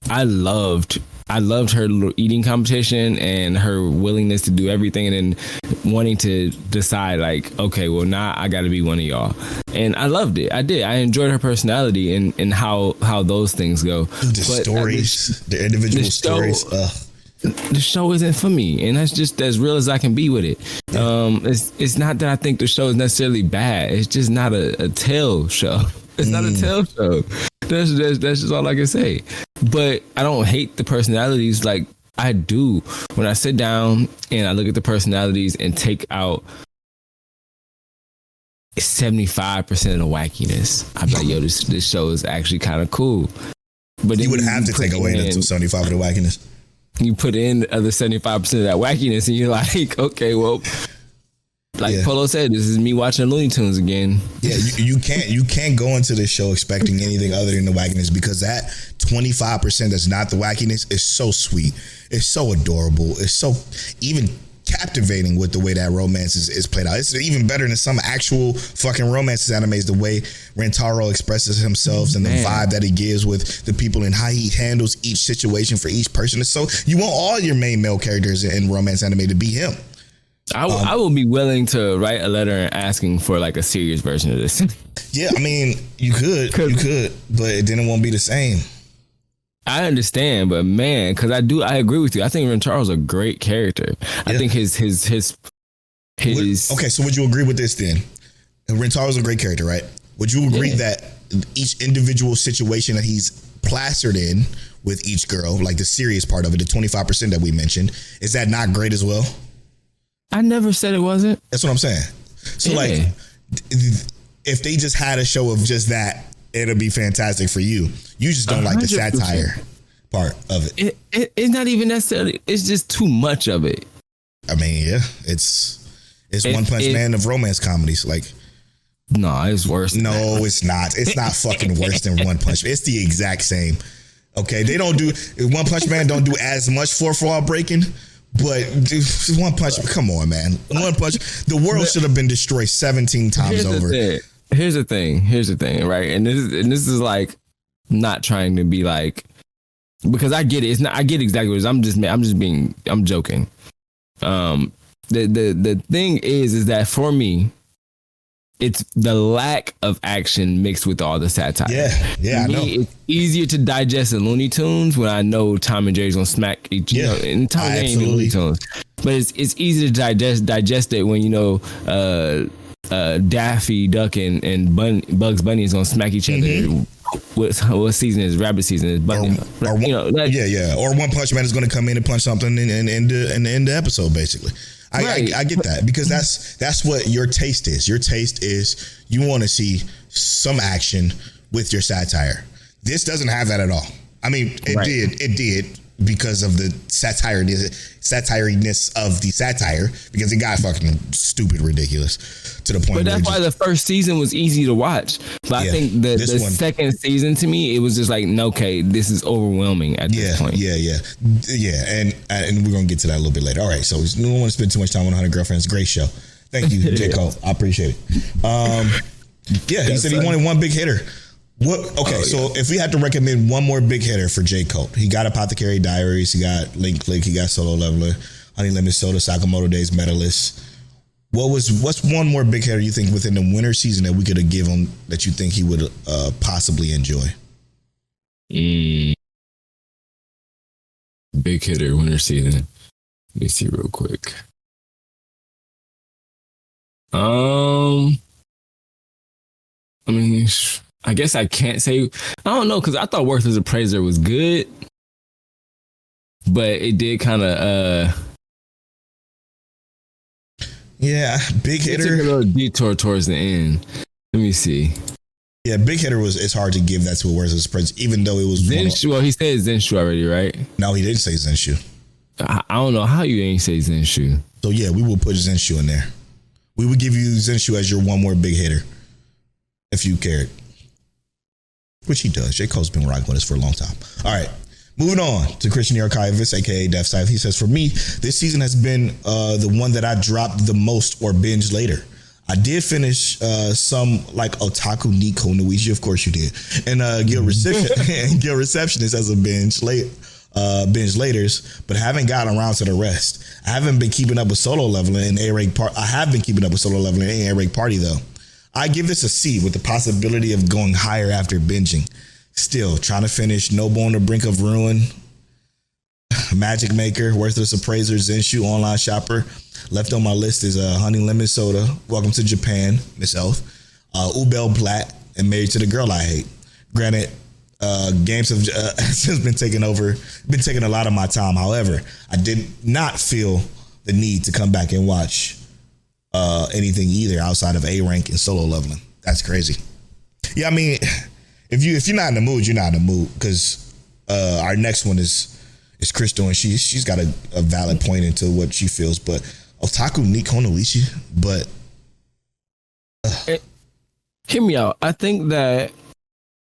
I loved her little eating competition and her willingness to do everything and then wanting to decide like, okay, well now I got to be one of y'all. And I loved it. I did. I enjoyed her personality and how those things go. The individual stories. The show isn't for me, and that's just as real as I can be with it. It's not that I think the show is necessarily bad. It's just not a tale show. It's not a tale show. That's just all I can say. But I don't hate the personalities like I do when I sit down and I look at the personalities and take out 75% of the wackiness. I'm like, yo, this show is actually kind of cool. But you would have to take away the 75 of the wackiness. You put in the other 75% of that wackiness, and you're like, okay, well. Like Polow said, this is me watching Looney Tunes again. Yeah, you can't go into this show expecting anything other than the wackiness because that 25% that's not the wackiness is so sweet. It's so adorable. It's so even captivating with the way that romance is played out. It's even better than some actual fucking romances animes, the way Rentaro expresses himself and the vibe that he gives with the people and how he handles each situation for each person. It's so you want all your main male characters in romance anime to be him. I will be willing to write a letter and asking for like a serious version of this. Yeah, I mean, you could, but then it won't be the same. I understand, but man, because I agree with you. I think Rentaro's a great character. I think his. Okay, so would you agree with this then? Rentaro's a great character, right? Would you agree that each individual situation that he's plastered in with each girl, like the serious part of it, the 25% that we mentioned. Is that not great as well? I never said it wasn't. That's what I'm saying. So like, if they just had a show of just that, it'll be fantastic for you. You just don't 100%. Like the satire part of it. It's not even necessarily, it's just too much of it. I mean, yeah, it's One Punch Man of romance comedies. Like, no, it's worse. No, it's not. It's not fucking worse than One Punch Man. It's the exact same. Okay, they don't do One Punch Man don't do as much fourth wall breaking, but One Punch. Come on, man. One Punch. The world should have been destroyed 17 times over. Here's the thing, right? And this is like not trying to be like, because I get it. It's not. I get exactly what it is. I'm joking. The thing is that for me, it's the lack of action mixed with all the satire. Yeah, I know. It's easier to digest in Looney Tunes when I know Tom and Jerry's gonna smack each other. And Tom and Jerry ain't Looney Tunes, but it's easy to digest it when Daffy Duck and Bugs Bunny is gonna smack each other. What season is rabbit season is Bunny? Or One Punch Man is gonna come in and punch something and end the episode basically. I get that, because that's what your taste is. Your taste is you want to see some action with your satire. This doesn't have that at all. I mean, it did because of the satiriness of the satire, because it got fucking stupid ridiculous to the point. But that's why the first season was easy to watch. But I think the second season, to me, it was just like, okay, this is overwhelming at this point. And we're gonna get to that a little bit later. All right, so we don't want to spend too much time on 100 Girlfriends. Great show. Thank you, J. Cole. I appreciate it. He said he wanted one big hitter. So if we had to recommend one more big hitter for J. Cole, he got Apothecary Diaries, he got Link Click, he got Solo Leveler, HoneyLemon Soda, Sakamoto Days medalist. What's one more big hitter you think within the winter season that we could have given him that you think he would possibly enjoy? Big hitter winter season. Let me see real quick. I mean, I guess I can't say. I don't know, because I thought Worthless Appraiser was good, but it did kind of. Big hitter. It took a little detour towards the end. Let me see. Yeah, big hitter it's hard to give that to a Worthless Appraiser, even though it was Zenshu. Well, he said Zenshu already, right? No, he didn't say Zenshu. I don't know how you ain't say Zenshu. So yeah, we will put Zenshu in there. We would give you Zenshu as your one more big hitter, if you cared. Which he does. J. Cole's been rocking with us for a long time. All right. Moving on to Christian the Archivist, aka Def Scythe. He says, for me, this season has been the one that I dropped the most or binged later. I did finish some like Otaku Nico Nuichi, of course you did, and Guild Receptionist as a binge laters, but haven't gotten around to the rest. I haven't been keeping up with Solo Leveling and A-Rank Party. I have been keeping up with Solo Leveling and A-Rank Party though. I give this a C with the possibility of going higher after binging. Still trying to finish Noble on the Brink of Ruin, Magic Maker, Worthless Appraiser, Zenshu, Online Shopper. Left on my list is HoneyLemon Soda, Welcome to Japan, Ms.Elf, Ubel Blatt, and Married to the Girl I Hate. Granted, games have since been taking a lot of my time. However, I did not feel the need to come back and watch anything either outside of A-Rank and Solo Leveling. That's crazy. Yeah, I mean, if you're not in the mood, you're not in the mood, because our next one is Crystal, and she's got a valid point into what she feels. But Otaku Nico Noichi, but hear me out. I think that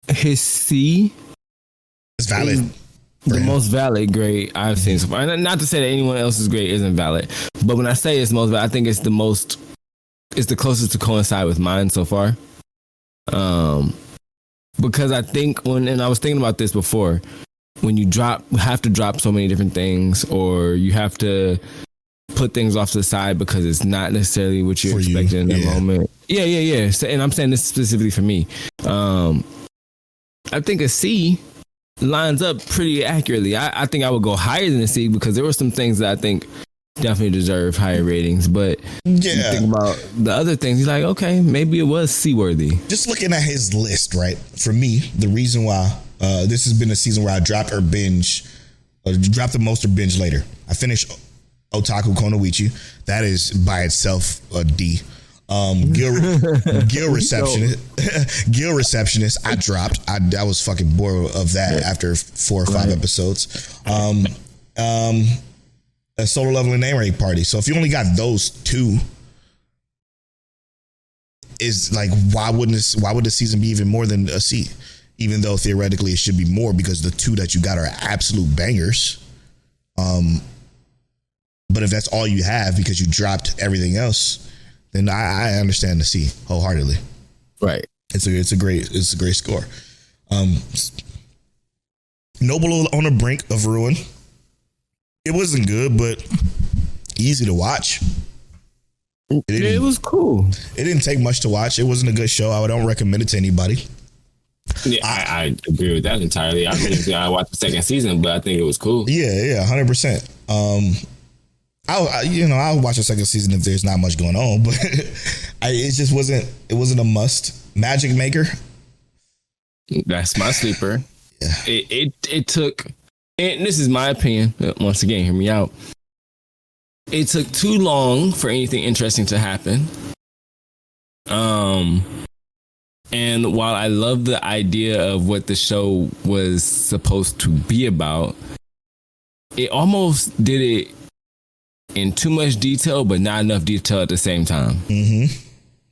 his C is valid. The most valid grade I've seen so far. And not to say that anyone else's grade isn't valid, but when I say it's the most valid, I think it's the closest to coincide with mine so far. Because I think and I was thinking about this before, when you have to drop so many different things, or you have to put things off to the side because it's not necessarily what you're expecting in that moment. Yeah. So, and I'm saying this specifically for me. I think a C lines up pretty accurately. I think I would go higher than a C, because there were some things that I think definitely deserve higher ratings. But you think about the other things, you're like, okay, maybe it was C worthy. Just looking at his list, right? For me, the reason why This has been a season where I dropped dropped the most or binge later. I finished Otaku Konoichi. That is by itself a D. Guild Receptionist. I dropped. I was fucking bored of that after 4 or 5 episodes. A solo leveling name rank party. So if you only got those 2, is like, why would the season be even more than a C? Even though theoretically it should be more, because the 2 that you got are absolute bangers. But if that's all you have because you dropped everything else, then I understand the C wholeheartedly. Right. It's a great score. Noble on the brink of ruin. It wasn't good, but easy to watch. It was cool. It didn't take much to watch. It wasn't a good show. I don't recommend it to anybody. Yeah, I agree with that entirely. I didn't think I watched the second season, but I think it was cool. Yeah, 100%. I'll watch the second season if there's not much going on, but it just wasn't. It wasn't a must. Magic Maker. That's my sleeper. Yeah. It took, and this is my opinion. Once again, hear me out. It took too long for anything interesting to happen. And while I love the idea of what the show was supposed to be about, it almost did it in too much detail, but not enough detail at the same time. Mm-hmm.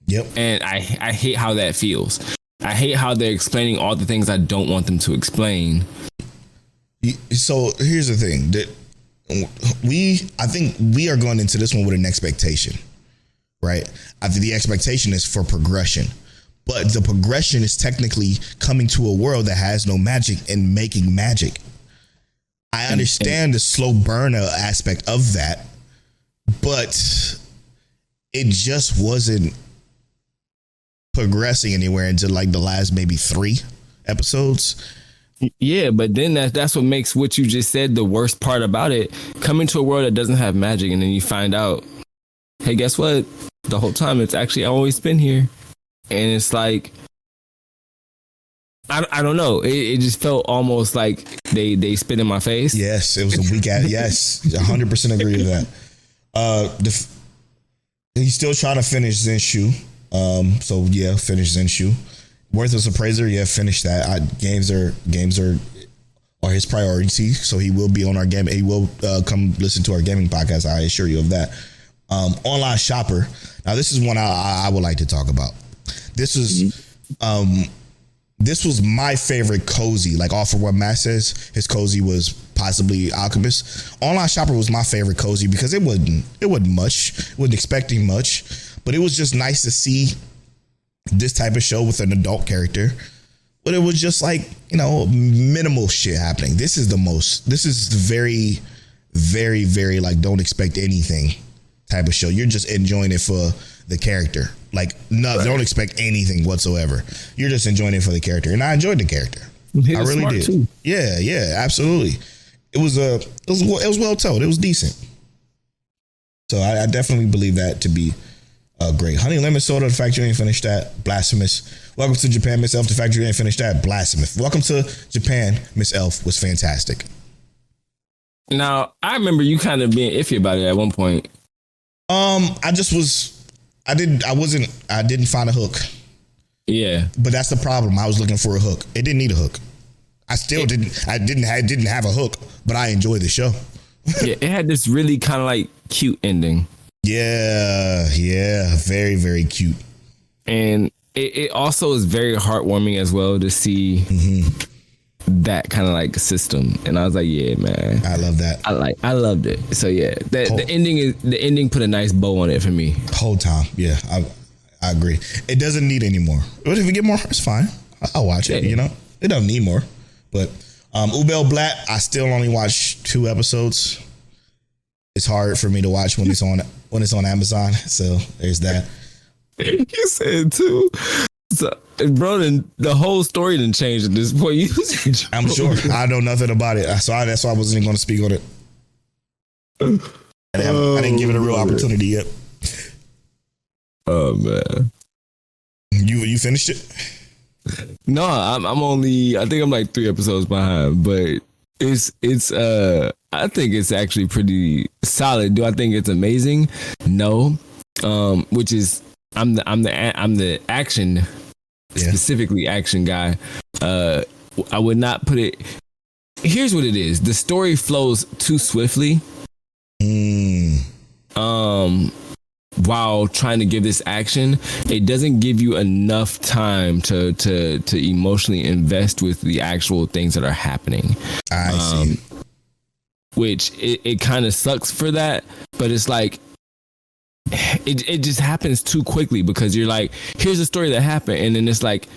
Yep. And I hate how that feels. I hate how they're explaining all the things I don't want them to explain. So here's the thing that I think we are going into this one with an expectation, right? I think the expectation is for progression, but the progression is technically coming to a world that has no magic and making magic. I understand the slow burner aspect of that, but it just wasn't progressing anywhere until like the last maybe 3 episodes. Yeah, but then that's what makes what you just said the worst part about it. Coming to a world that doesn't have magic, and then you find out, hey, guess what? The whole time it's actually always been here. And it's like, I don't know. It just felt almost like they spit in my face. Yes, it was a weak ass. Yes, 100% agree with that. He's still trying to finish Zenshu. So yeah, finish Zenshu. Worthless Appraiser, yeah, finish that. Games are his priority, so he will be on our game. He will come listen to our gaming podcast. I assure you of that. Online shopper. Now, this is one I would like to talk about. This was my favorite cozy. Like off of what Matt says, his cozy was possibly Alchemist. Online shopper was my favorite cozy because it wasn't much. Wasn't expecting much, but it was just nice to see this type of show with an adult character, but it was just like, minimal shit happening. This is very, very, very like don't expect anything type of show. You're just enjoying it for the character. Like, no, right. Don't expect anything whatsoever. You're just enjoying it for the character. And I enjoyed the character. I really did. Too. Yeah, absolutely. It was well told. It was decent. So I definitely believe that to be great. HoneyLemon Soda, the fact you ain't finished that, blasphemous. Welcome to Japan, Ms.Elf, the fact you ain't finished that, blasphemous. Welcome to Japan, Ms.Elf was fantastic. Now, I remember you kind of being iffy about it at one point. I didn't find a hook. Yeah. But that's the problem. I was looking for a hook. It didn't need a hook. I didn't have a hook, but I enjoyed the show. Yeah, it had this really kind of like cute ending. Yeah, very, very cute. And it also is very heartwarming as well to see that kind of like system. And I was like, yeah, man, I love that. I loved it. So yeah, the ending put a nice bow on it for me. Whole time, yeah, I agree. It doesn't need any more. But if we get more, it's fine. I'll watch it. It doesn't need more. But Ubel Blatt, I still only watched 2 episodes. It's hard for me to watch when it's on Amazon. So there's that. You said 2. So, bro, the whole story didn't change at this point. I'm sure. I know nothing about it. So that's why I wasn't even going to speak on it. I didn't give it a real opportunity yet. Oh, man. You finished it? No, I'm only. I think I'm like 3 episodes behind, but it's. I think it's actually pretty solid. Do I think it's amazing? No. Which is I'm the action, specifically action guy. I would not put it. Here's what it is. The story flows too swiftly. While trying to give this action, it doesn't give you enough time to emotionally invest with the actual things that are happening. I see. Which it kind of sucks for that, but it's like it just happens too quickly because you're like, here's a story that happened, and then it's like,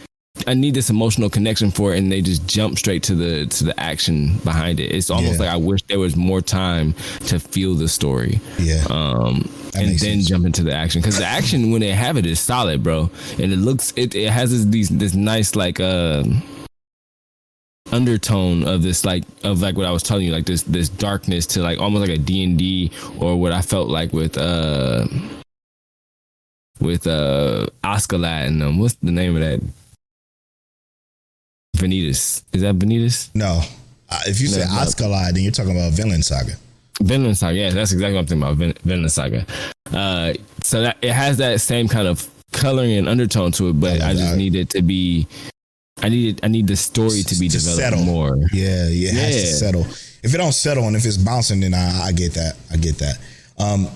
I need this emotional connection for it, and they just jump straight to the action behind it. It's almost like I wish there was more time to feel the story. Yeah. And then sense. Jump into the action, because the action when they have it is solid, bro, and it has this nice like undertone of this like what I was telling you, like this darkness to like almost like a D&D, or what I felt like with Oscalat and what's the name of that? Vanitas. Is that Vanitas? No. If you say Oscalat, then you're talking about Vinland Saga. Vinland Saga, yeah, that's exactly what I'm thinking about. Vinland Saga. So that it has that same kind of coloring and undertone to it, but I just need it to be. I need the story to be developed settle. More. Yeah, it has to settle. If it don't settle and if it's bouncing, then I get that.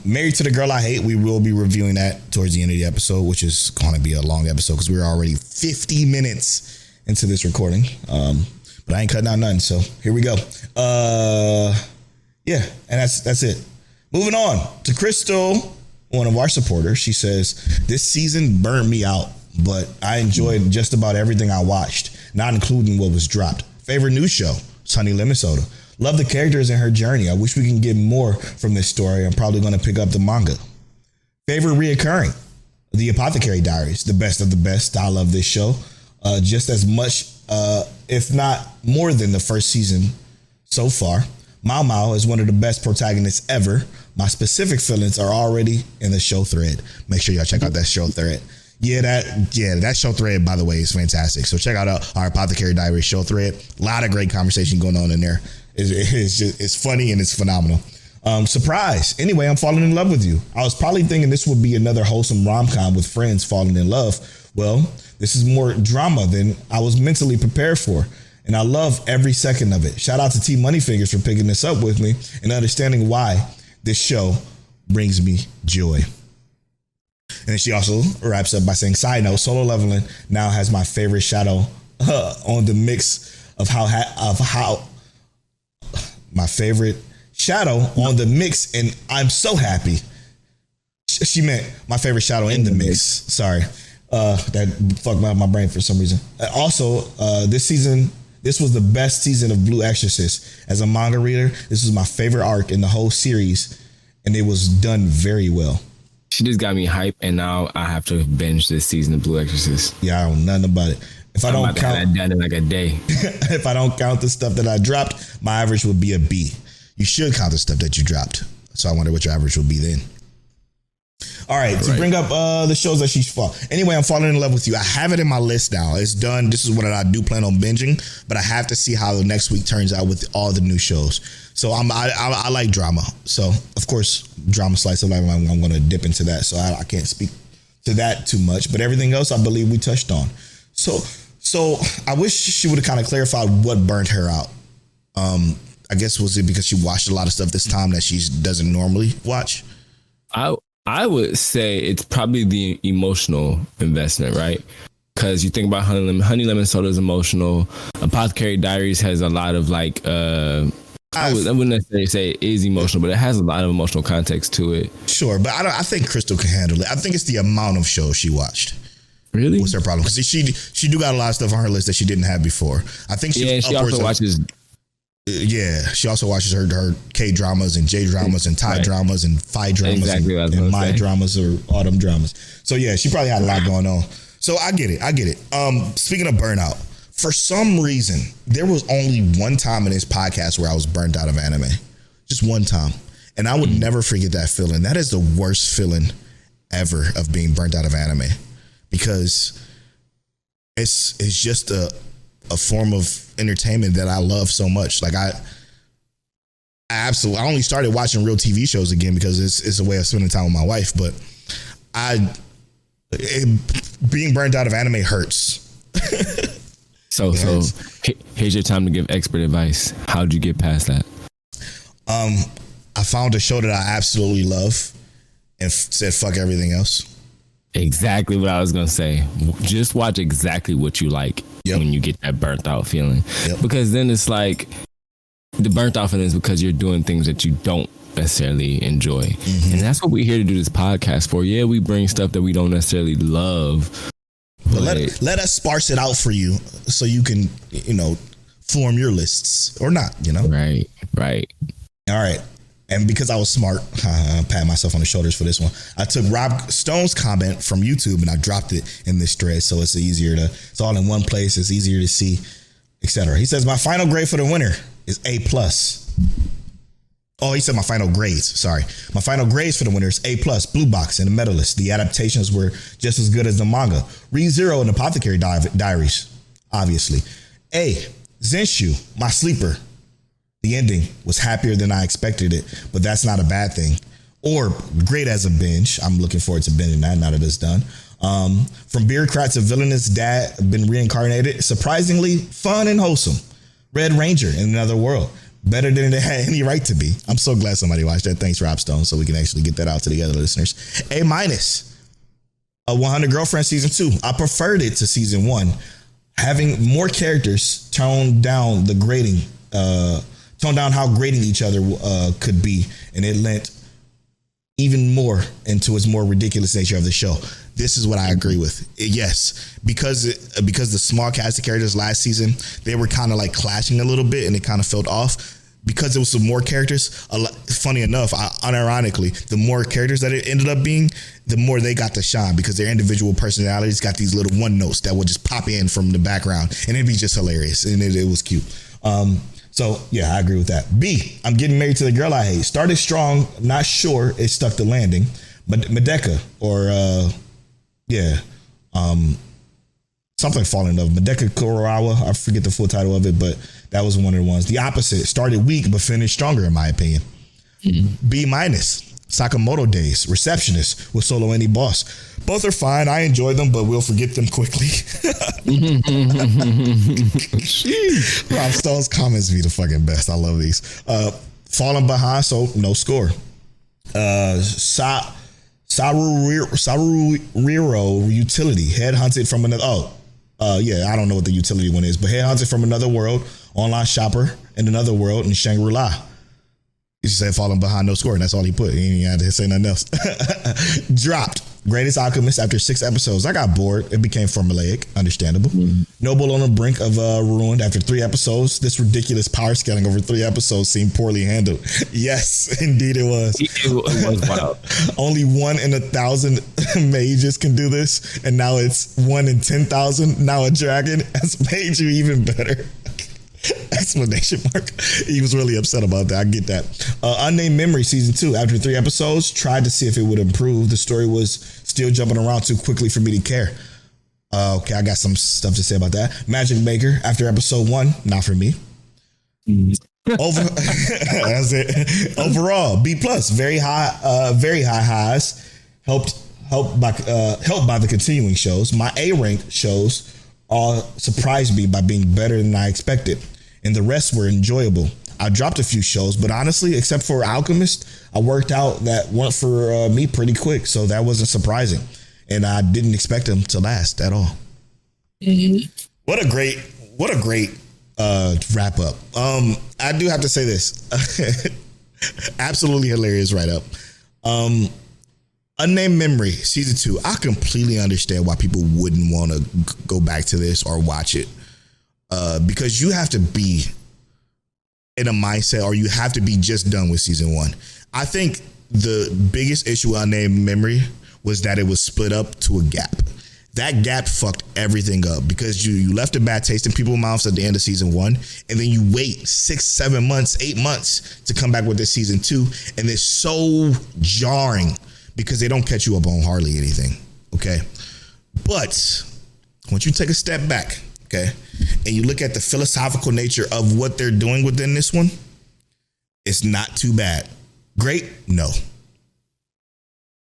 Married to the Girl I Hate, we will be reviewing that towards the end of the episode, which is going to be a long episode because we're already 50 minutes into this recording. But I ain't cutting out nothing, so here we go. Yeah, and that's it. Moving on to Crystal, one of our supporters. She says, this season burned me out, but I enjoyed just about everything I watched, not including what was dropped. Favorite news show, HoneyLemon Soda. Love the characters and her journey. I wish we can get more from this story. I'm probably going to pick up the manga. Favorite reoccurring, The Apothecary Diaries, the best of the best. I love this show just as much, if not more than the first season so far. Mao Mao is one of the best protagonists ever. My specific feelings are already in the show thread. Make sure y'all check out that show thread. That show thread, by the way, is fantastic. So check out our Apothecary Diaries show thread. A lot of great conversation going on in there. It's funny and it's phenomenal. Surprise. Anyway, I'm falling in love with you. I was probably thinking this would be another wholesome rom-com with friends falling in love. Well, this is more drama than I was mentally prepared for. And I love every second of it. Shout out to T Moneyfingers for picking this up with me and understanding why this show brings me joy. And then she also wraps up by saying, side note, Solo Leveling now has my favorite shadow on the mix of how my favorite shadow on the mix. And I'm so happy. She meant my favorite shadow in the mix. Sorry. That fucked my brain for some reason. Also, this was the best season of Blue Exorcist. As a manga reader, this was my favorite arc in the whole series, and it was done very well. She just got me hype, and now I have to binge this season of Blue Exorcist. Yeah, I don't know nothing about it. If I don't count that done in like a day. If I don't count the stuff that I dropped, my average would be a B. You should count the stuff that you dropped. So I wonder what your average would be then. All right, to bring up the shows that she's fought. Anyway, I'm falling in love with you. I have it in my list now. It's done. This is what I do plan on binging, but I have to see how the next week turns out with all the new shows. So I like drama. So of course, drama slice of life. I'm going to dip into that. So I can't speak to that too much, but everything else I believe we touched on. So I wish she would have kind of clarified what burned her out. I guess was it because she watched a lot of stuff this time that she doesn't normally watch? I would say it's probably the emotional investment, right? Because you think about HoneyLemon Soda is emotional. Apothecary Diaries has a lot of like, I wouldn't necessarily say it is emotional, but it has a lot of emotional context to it. Sure, but I think Crystal can handle it. I think it's the amount of shows she watched. Really? What's her problem? Because she do got a lot of stuff on her list that she didn't have before. I think she also watches. She also watches her K-dramas and J-dramas and Thai dramas and Phi dramas and my dramas or autumn dramas. So yeah, she probably had a lot going on. So I get it. Speaking of burnout, for some reason, there was only one time in this podcast where I was burnt out of anime. Just one time. And I would never forget that feeling. That is the worst feeling ever of being burnt out of anime. Because it's just a form of entertainment that I love so much. Like I only started watching real TV shows again because it's a way of spending time with my wife. But being burnt out of anime hurts. So here's your time to give expert advice. How'd you get past that? I found a show that I absolutely love and said fuck everything else. Exactly what I was gonna say. Just watch exactly what you like when you get that burnt out feeling. Because then it's like the burnt out feeling is because you're doing things that you don't necessarily enjoy. And that's what we're here to do this podcast for. Yeah, we bring stuff that we don't necessarily love. But let us sparse it out for you so you can, form your lists or not, Right. All right. And because I was smart, I pat myself on the shoulders for this one. I took Rob Stone's comment from YouTube and I dropped it in this thread, so it's all in one place. It's easier to see, etc. He says, my final grade for the winter is A+. Oh, he said my final grades. Sorry. My final grades for the winter is A+, Bluebox, and the Medalist. The adaptations were just as good as the manga. ReZero and Apothecary Diaries, obviously. A, Zenshu, my sleeper. The ending was happier than I expected it, but that's not a bad thing. Or great as a binge. I'm looking forward to binging that now that it's done. From bureaucrat to villainous dad, been reincarnated. Surprisingly fun and wholesome. Red Ranger in Another World. Better than it had any right to be. I'm so glad somebody watched that. Thanks, Rob Stone, so we can actually get that out to the other listeners. A-, a 100 Girlfriends season 2. I preferred it to season 1. Having more characters toned down the grading, tone down how grading each other could be, and it lent even more into its more ridiculous nature of the show. This is what I agree with. Yes, because the small cast of characters last season, they were kind of like clashing a little bit, and it kind of felt off. Because it was some more characters, funny enough, unironically, the more characters that it ended up being, the more they got to shine because their individual personalities got these little one notes that would just pop in from the background, and it'd be just hilarious, and it was cute. So yeah, I agree with that. B, I'm getting married to the girl I hate. Started strong, not sure it stuck the landing. But Medeka something falling in love. Medeka Kurosawa, I forget the full title of it, but that was one of the ones. The opposite, started weak but finished stronger in my opinion. B-, Sakamoto Days, Receptionist with Solo Any Boss. Both are fine. I enjoy them, but we'll forget them quickly. Rob Stone's comments be the fucking best. I love these. Falling behind, so no score. Saruriro Utility, headhunted from another. I don't know what the utility one is, but headhunted from another world, online shopper in another world in Shangri-La. He said falling behind, no score, and that's all he put. He ain't had to say nothing else. Dropped. Greatest Alchemist after 6 episodes. I got bored. It became formulaic. Understandable. Noble on the brink of ruin after 3 episodes. This ridiculous power scaling over 3 episodes seemed poorly handled. Yes, indeed it was. It was wild. Only 1 in 1,000 mages can do this, and now it's 1 in 10,000. Now a dragon has made you even better. Exclamation mark. He was really upset about that. I get that. Unnamed Memory season 2. After 3 episodes, tried to see if it would improve. The story was still jumping around too quickly for me to care. Okay, I got some stuff to say about that. Magic Maker after episode 1, not for me. That's it. Overall, B+. Very high highs. Helped by the continuing shows. My A rank shows all surprised me by being better than I expected, and the rest were enjoyable. I dropped a few shows, but honestly, except for Alchemist, I worked out that went for me pretty quick, so that wasn't surprising, and I didn't expect them to last at all. What a great wrap up. I do have to say this. Absolutely hilarious write up. Unnamed Memory season 2. I completely understand why people wouldn't want to go back to this or watch it, because you have to be in a mindset, or you have to be just done with season 1. I think the biggest issue with Unnamed Memory was that it was split up to a gap. That gap fucked everything up because you left a bad taste in people's mouths at the end of season 1, and then you wait 6, 7 months, 8 months to come back with this season 2, and it's so jarring because they don't catch you up on hardly anything. Okay. But once you take a step back, okay, and you look at the philosophical nature of what they're doing within this one, it's not too bad. Great? No.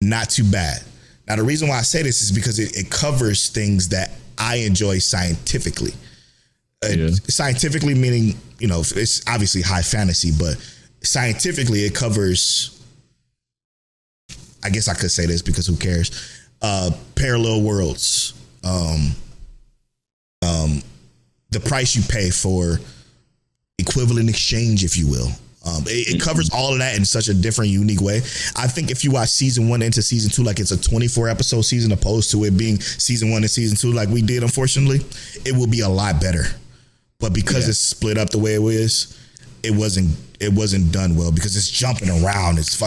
Not too bad. Now, the reason why I say this is because it covers things that I enjoy scientifically. Scientifically meaning, it's obviously high fantasy, but scientifically it covers, I guess I could say this because who cares, parallel worlds, the price you pay for equivalent exchange, if you will. It covers all of that in such a different, unique way. I think if you watch season 1 into season 2, like it's a 24 episode season, opposed to it being season 1 and season 2, like we did, unfortunately, it will be a lot better. But because it's split up the way it is, it wasn't done well because it's jumping around. It's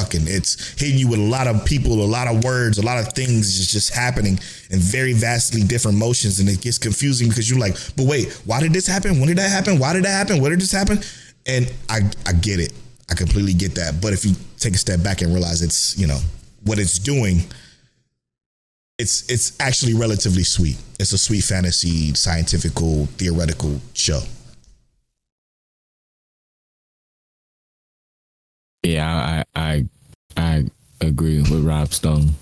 hitting you with a lot of people, a lot of words, a lot of things is just happening in very vastly different motions. And it gets confusing because you're like, but wait, why did this happen? When did that happen? Why did that happen? Where did this happen? And I get it. I completely get that. But if you take a step back and realize it's, what it's doing, it's actually relatively sweet. It's a sweet fantasy, scientifical, theoretical show. Yeah, I agree with Rob Stone.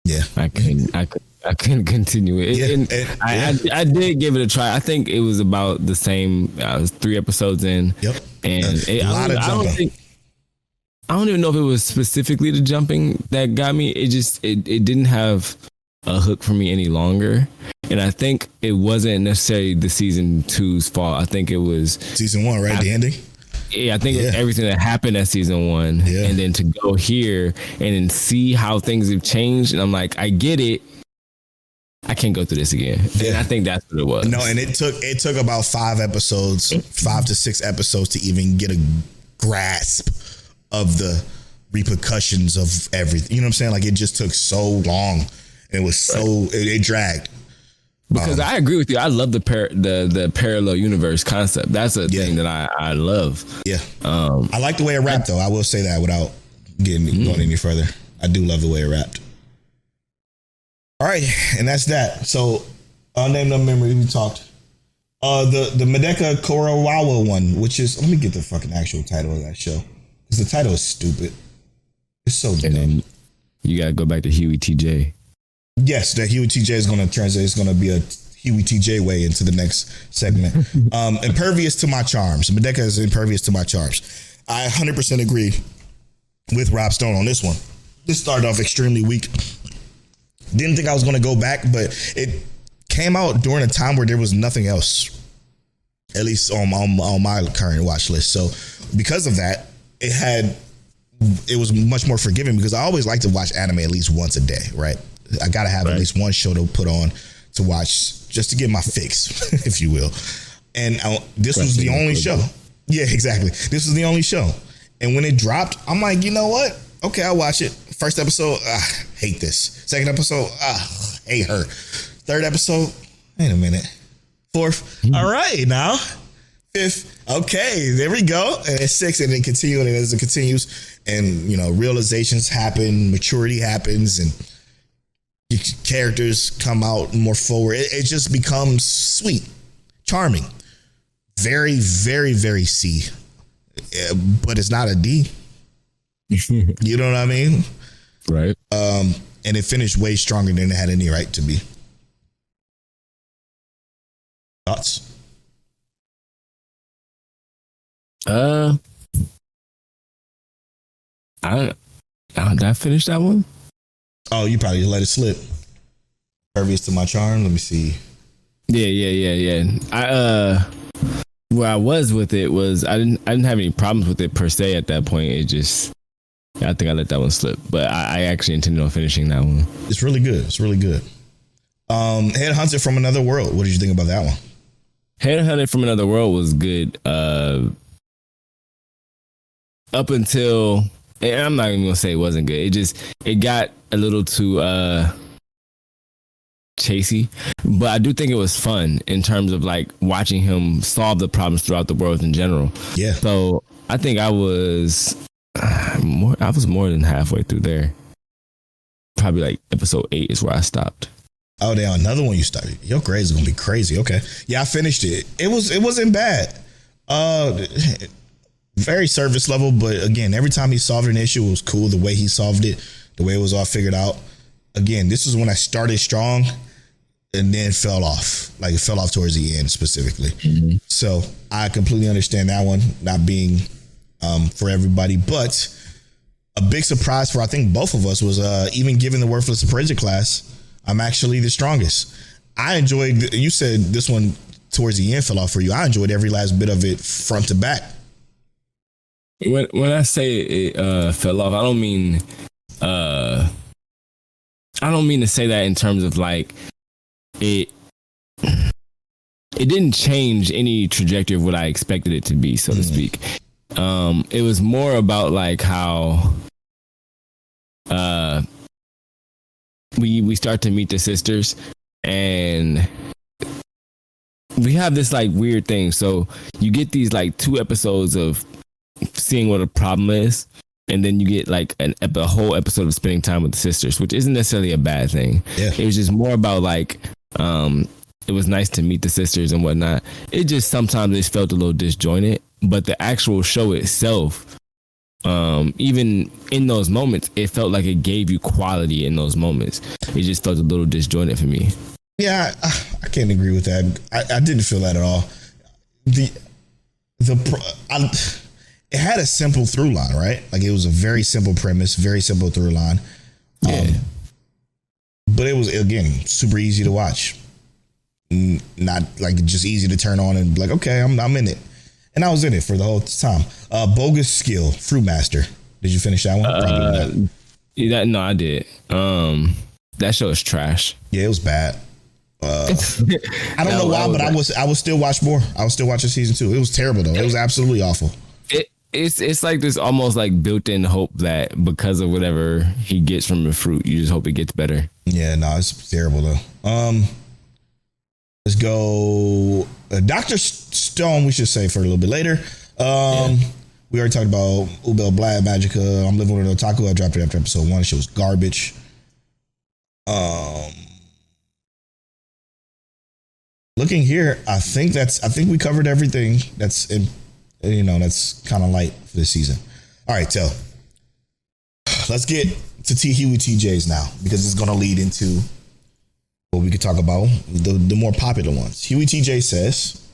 Yeah, I couldn't continue it. Yeah, I did give it a try. I think it was about the same. I was 3 episodes in. Yep, and a lot of jumping. I don't even know if it was specifically the jumping that got me. It just it didn't have a hook for me any longer. And I think it wasn't necessarily the season 2's fault. I think it was season 1, right? The ending. Yeah, I think it was everything that happened at season 1, and then to go here and then see how things have changed, and I'm like, I get it. I can't go through this again. And I think that's what it was. No, and it took about 5 to 6 episodes to even get a grasp of the repercussions of everything. You know what I'm saying? Like, it just took so long. It was it dragged. Because I agree with you. I love the parallel universe concept. That's a thing that I love. Yeah. I like the way it wrapped, though. I will say that without going any further. I do love the way it wrapped. All right, and that's that. So, Unnamed Memory, we talked. The Medeka Kurowawa one, which is, let me get the fucking actual title of that show, because the title is stupid. It's so dumb. And then you gotta go back to Huey TJ. Yes, that Huey TJ is going to translate. It's going to be a Huey TJ way into the next segment. Impervious to my charms. Medeka is impervious to my charms. I 100% agree with Rob Stone on this one. This started off extremely weak. Didn't think I was going to go back, but it came out during a time where there was nothing else, at least on my current watch list. So because of that, it was much more forgiving, because I always like to watch anime at least once a day, right? I got to have at least one show to put on to watch just to get my fix, if you will. And this was the only show. Yeah, exactly. This was the only show. And when it dropped, I'm like, you know what? Okay, I'll watch it. First episode, hate this. Second episode, hate her. Third episode, wait a minute. Fourth, all right now. Fifth, okay, there we go. And it's 6, and then continue, and as it continues, and realizations happen, maturity happens, and characters come out more forward. It just becomes sweet, charming, very, very, very C, but it's not a D. You know what I mean? Right. And it finished way stronger than it had any right to be. Thoughts? Did I finish that one? Oh, you probably let it slip. Impervious to my charm. Let me see. Yeah. Where I was with it was I didn't have any problems with it per se at that point. It just, I think I let that one slip. But I actually intended on finishing that one. It's really good. Headhunted from Another World. What did you think about that one? Headhunted from Another World was good. Up until, and I'm not even gonna say it wasn't good. It got a little too chasey, but I do think it was fun in terms of like watching him solve the problems throughout the world in general. Yeah. So I think I was more than halfway through there. Probably like episode 8 is where I stopped. Oh, damn, another one you started. Your grades are gonna be crazy. Okay. Yeah, I finished it. It wasn't bad. Very surface level, but again, every time he solved an issue, it was cool. The way he solved it, the way it was all figured out. Again, this is when I started strong and then fell off. Like, it fell off towards the end specifically. Mm-hmm. So I completely understand that one not being for everybody, but a big surprise for I think both of us was even given the worthless appraiser class, I'm actually the strongest. I enjoyed, you said this one towards the end fell off for you. I enjoyed every last bit of it front to back. When I say it fell off, I don't mean to say that in terms of like it didn't change any trajectory of what I expected it to be, so to speak. It was more about like how we start to meet the sisters, and we have this like weird thing. So you get these like 2 episodes of seeing what a problem is, and then you get like a whole episode of spending time with the sisters, which isn't necessarily a bad thing. Yeah. It was just more about like it was nice to meet the sisters and whatnot. It just sometimes it felt a little disjointed, but the actual show itself, even in those moments, it felt like it gave you quality in those moments. It just felt a little disjointed for me. Yeah, I can't agree with that. I didn't feel that at all. It had a simple through line, right? Like, it was a very simple premise, very simple through line. Yeah. But it was, again, super easy to watch. Not like just easy to turn on and be like, okay, I'm in it. And I was in it for the whole time. Bogus Fruitmaster. Did you finish that one? Probably not. No, I did. That show is trash. Yeah, it was bad. I don't know why, but I would still watch more. I would still watch season 2. It was terrible though. It was absolutely awful. It's like this almost like built-in hope that because of whatever he gets from the fruit, you just hope it gets better. Yeah, no, it's terrible though. Let's go Dr. Stone, we should say for a little bit later. We already talked about Ubel Blatt, Magica. I'm living with an otaku. I dropped it after episode 1. She was garbage. Looking here, I think we covered everything that's in, that's kind of light for this season. All right, so let's get to Huey TJs now, because it's going to lead into what we could talk about, the more popular ones. Huey TJ says,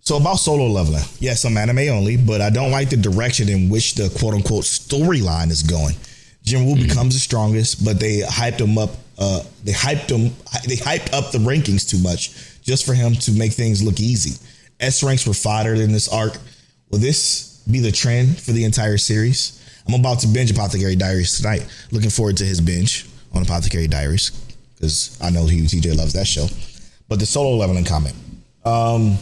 so about solo leveling. Yes, I'm anime only, but I don't like the direction in which the quote unquote storyline is going. Jinwoo becomes the strongest, but they hyped him up. They hyped up the rankings too much just for him to make things look easy. S ranks were fodder in this arc. Will this be the trend for the entire series? I'm about to binge Apothecary Diaries tonight. Looking forward to his binge on Apothecary Diaries, because I know Huey TJ loves that show. But the solo leveling comment. I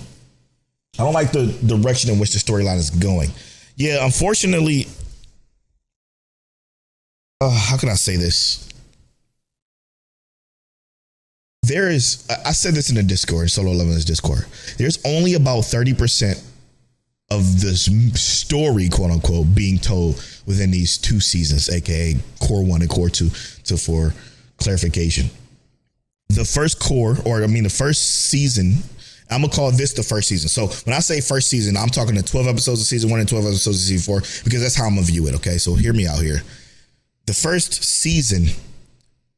don't like the direction in which the storyline is going. Yeah, unfortunately, how can I say this? I said this in the Discord, Solo Leveling's Discord. There's only about 30% of this story, quote unquote, being told within these 2 seasons, aka Core 1 and Core 2, for clarification. The first season, I'm going to call this the first season. So when I say first season, I'm talking the 12 episodes of season 1 and 12 episodes of season 4, because that's how I'm going to view it, okay? So hear me out here. The first season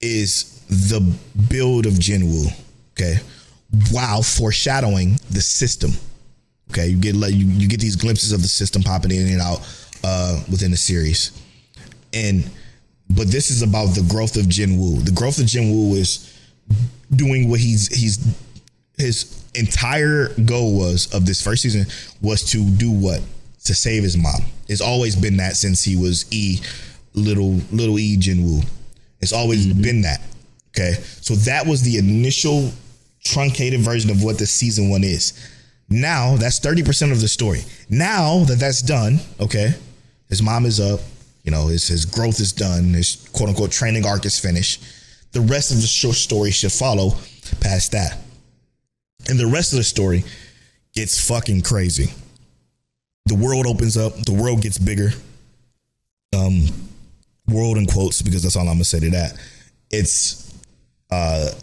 is the build of Jinwoo, okay? While foreshadowing the system, okay? You get these glimpses of the system popping in and out within the series, but this is about the growth of Jinwoo. The growth of Jinwoo is doing what his entire goal was of this first season was to do what? To save his mom. It's always been that since he was little E Jinwoo. It's always been that. Okay. So that was the initial truncated version of what the season 1 is. Now that's 30% of the story. Now that that's done, okay, his mom is up, his growth is done, his quote unquote training arc is finished. The rest of the short story should follow past that. And the rest of the story gets fucking crazy. The world opens up, the world gets bigger. World in quotes, because that's all I'm gonna say to that. It's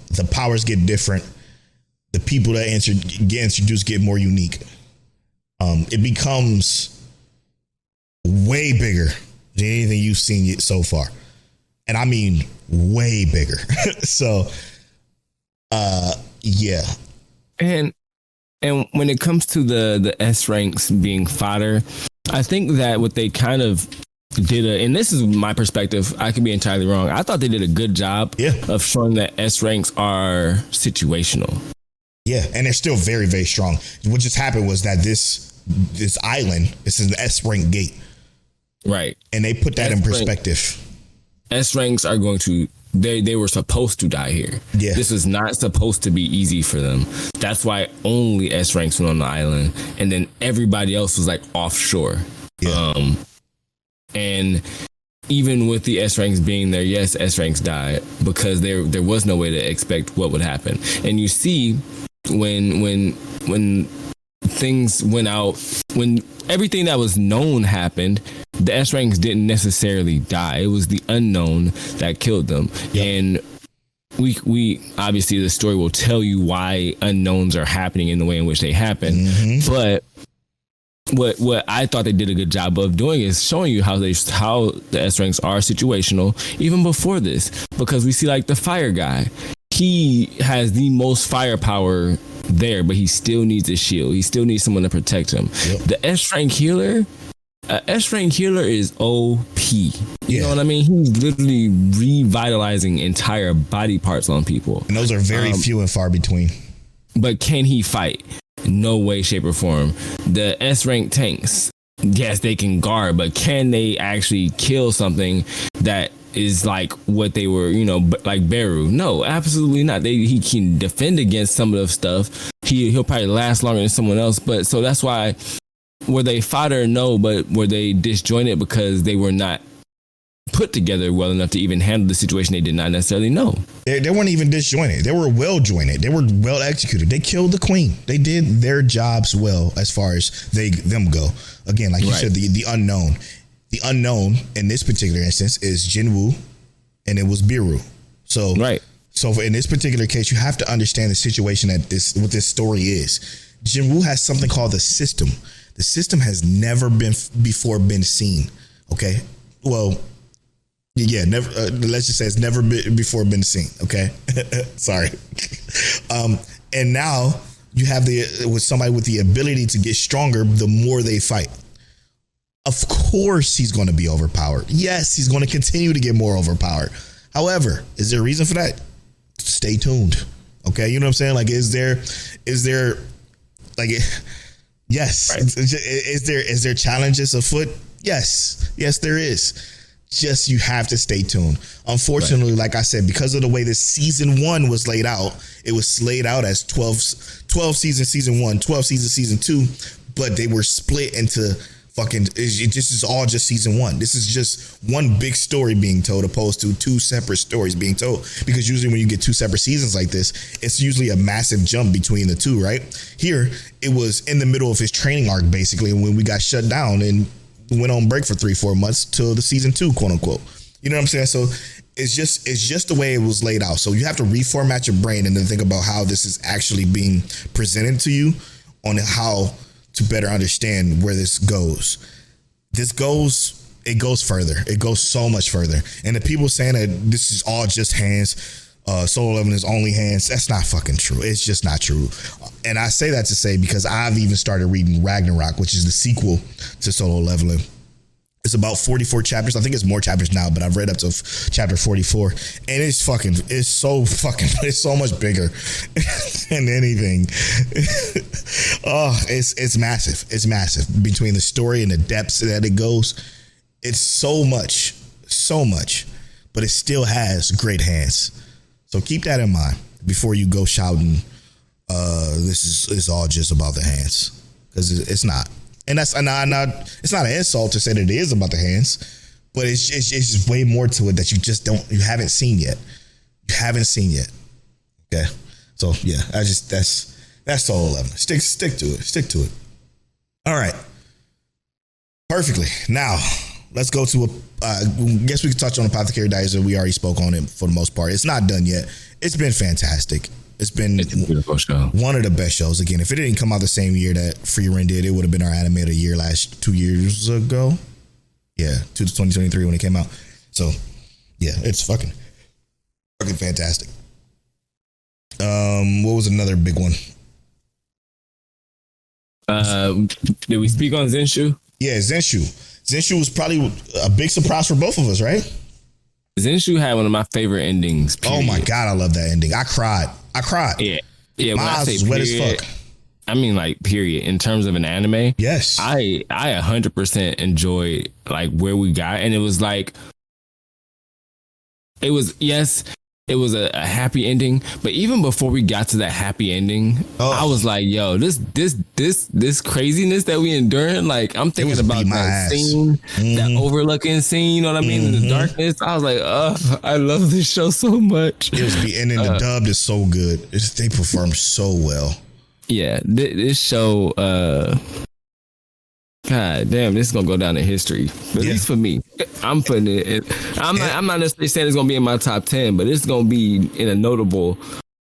The powers get different. The people that get introduced get more unique. It becomes way bigger than anything you've seen so far. And I mean way bigger. So, yeah. And when it comes to the S ranks being fodder, I think that what they kind of did, and this is my perspective, I could be entirely wrong. I thought they did a good job of showing that S ranks are situational. Yeah, and they're still very, very strong. What just happened was that this island, this is an S rank gate. Right. And they put that in perspective. S ranks are going to, they were supposed to die here. Yeah. This was not supposed to be easy for them. That's why only S ranks went on the island, and then everybody else was like offshore. Yeah. And even with the S ranks being there, yes, S ranks died because there was no way to expect what would happen. And you see when things went out, when everything that was known happened, the S ranks didn't necessarily die. It was the unknown that killed them. Yep. And we obviously, the story will tell you why unknowns are happening in the way in which they happen. Mm-hmm. But what I thought they did a good job of doing is showing you how the S ranks are situational even before this, because we see like the fire guy, he has the most firepower there, but he still needs a shield. He still needs someone to protect him. Yep. The S rank healer, S rank healer is OP. You know what I mean? He's literally revitalizing entire body parts on people. And those are very few and far between. But can he fight? No way, shape, or form. The S rank tanks, yes, they can guard, but can they actually kill something that is like what they were, like Beru? No, absolutely not. He can defend against some of the stuff. He'll probably last longer than someone else. But so that's why, were they fodder? No, but were they disjointed because they were not put together well enough to even handle the situation? They did not necessarily know. They weren't even disjointed. They were well jointed. They were well executed. They killed the queen. They did their jobs well as far as them go. Again, like you said, the unknown. The unknown in this particular instance is Jinwoo, and it was Beru. So, so in this particular case, you have to understand the situation that what this story is. Jinwoo has something called the system. The system has never before been seen. Okay, well, yeah, never. Let's just say it's never before been seen. Okay, sorry. And now you have with somebody with the ability to get stronger the more they fight. Of course, he's going to be overpowered. Yes, he's going to continue to get more overpowered. However, is there a reason for that? Stay tuned. Okay, you know what I'm saying? Like, is there like, yes, is there challenges afoot? Yes, there is. Just you have to stay tuned. Unfortunately, like I said, because of the way this season 1 was laid out, it was laid out as 12 season 1, 12 season 2, but they were split into this is all just season 1. This is just one big story being told opposed to 2 separate stories being told. Because usually when you get 2 separate seasons like this, it's usually a massive jump between the 2, right? Here, it was in the middle of his training arc, basically, when we got shut down and went on break for 3-4 months till the season 2, quote unquote. You know what I'm saying? So it's just the way it was laid out. So you have to reformat your brain and then think about how this is actually being presented to you on how to better understand where this goes. It goes further. It goes so much further. And the people saying that this is all just hands, Solo Leveling is only hands, that's not fucking true. It's just not true. And I say that to say because I've even started reading Ragnarok, which is the sequel to Solo Leveling. It's about 44 chapters. I think it's more chapters now, but I've read up to chapter 44. And it's so much bigger than anything. It's massive. It's massive. Between the story and the depths that it goes, it's so much, but it still has great hands. So keep that in mind before you go shouting, it's all just about the hands. Because it's not. And it's not an insult to say that it is about the hands, but it's just way more to it that you haven't seen yet. You haven't seen yet. Okay. So yeah, that's Solo Leveling. Stick to it. All right. Perfectly. Now let's go to guess we could touch on Apothecary Diaries. We already spoke on it for the most part. It's not done yet. It's been fantastic. It's a beautiful show. One of the best shows. Again, if it didn't come out the same year that Free Rent did, it would have been our anime of the year 2 years ago. Yeah, 2023 when it came out. So, yeah, it's fucking fantastic. What was another big one? Did we speak on Zenshu? Yeah, Zenshu. Zenshu was probably a big surprise for both of us, right? Zenshu had one of my favorite endings. Period. Oh my God, I love that ending. I cried. Yeah. My eyes was wet as fuck. I mean, period. In terms of an anime, yes, I 100% enjoyed where we got, and it was it was a happy ending. But even before we got to that happy ending, I was like, yo, this craziness that we enduring, I'm thinking about that scene, that overlooking scene, you know what I mean? In the darkness. I was like, I love this show so much. It was and the dub is so good. They perform so well. Yeah, this show, God damn, this is gonna go down in history. At least for me, I'm putting it. I'm not necessarily saying it's gonna be in my top 10, but it's gonna be in a notable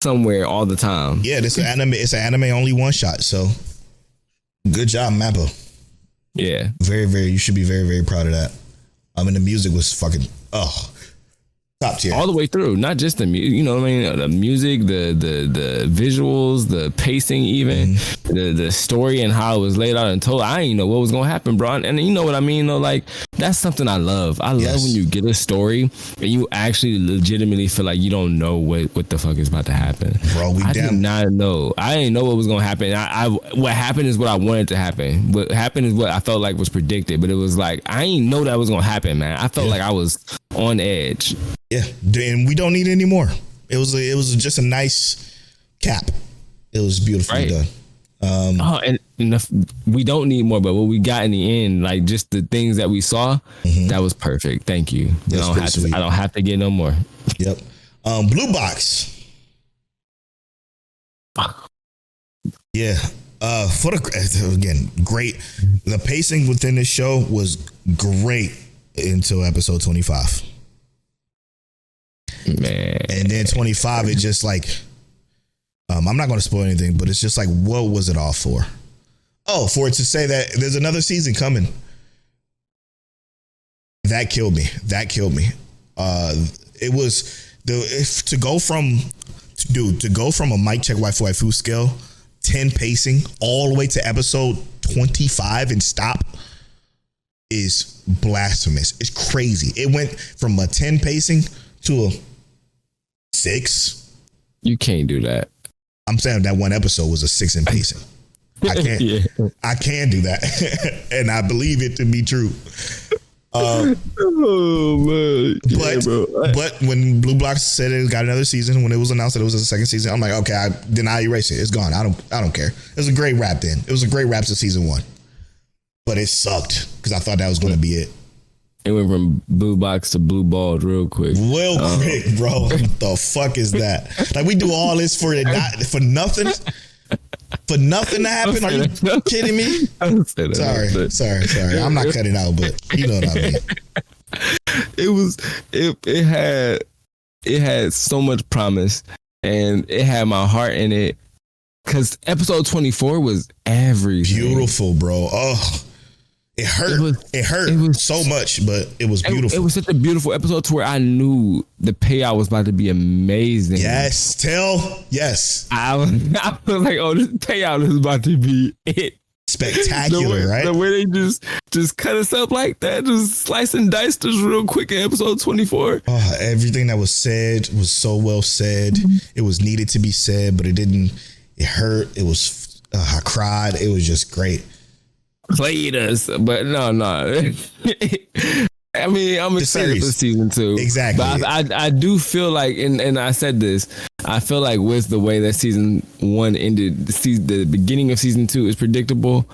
somewhere all the time. Yeah, this anime. It's an anime only one shot. So, good job, Mappa. Yeah, very, very. You should be very, very proud of that. The music was fucking top tier all the way through. Not just the music, you know what I mean? The music, the visuals, the pacing, even the story and how it was laid out and told. I didn't know what was gonna happen, bro. And you know what I mean? Though, that's something I love. I love when you get a story and you actually legitimately feel like you don't know what the fuck is about to happen. Bro, I did not know. I didn't know what was gonna happen. What happened is what I wanted to happen. What happened is what I felt like was predicted. But it was I didn't know that was gonna happen, man. I felt like I was on edge. Yeah, and we don't need any more. It was just a nice cap. It was beautifully done. And we don't need more, but what we got in the end, just the things that we saw, that was perfect. Thank you. I don't have to get no more. Yep. Bluebox. Yeah. Again, great. The pacing within this show was great until episode 25. Man. And then 25, it just I'm not going to spoil anything, but it's just what was it all for? Oh, for it to say that there's another season coming. That killed me. It was to go from a Mic Check Waifu scale, 10 pacing all the way to episode 25 and stop is blasphemous. It's crazy. It went from a 10 pacing to a 6. You can't do that. I'm saying that one episode was a 6 in pacing. I can't. I can do that, and I believe it to be true. Oh man! But when Bluebox said it got another season, when it was announced that it was a second season, I'm like, okay, I erase it. It's gone. I don't care. It was a great wrap. Then it was a great wrap to season 1, but it sucked because I thought that was going to be it. It went from blue box to blue balled real quick. Quick, bro. What the fuck is that? We do all this for nothing? For nothing to happen? Are you kidding me? Sorry. I'm not cutting out, but you know what I mean. It had so much promise, and it had my heart in it. Because episode 24 was everything. Beautiful, bro. Oh. It hurt. It hurt so much, but it was beautiful. It was such a beautiful episode to where I knew the payout was about to be amazing. Yes, yes. I was like, oh, this payout is about to be it. Spectacular, right? The way they just cut us up like that, just slice and dice just real quick in episode 24. Oh, everything that was said was so well said. It was needed to be said, but it didn't. It hurt. It was. I cried. It was just great. Played us, but no. I mean, I'm excited for season 2. Exactly. But I do feel like, and I said this, I feel like with the way that season 1 ended, the beginning of season 2 is predictable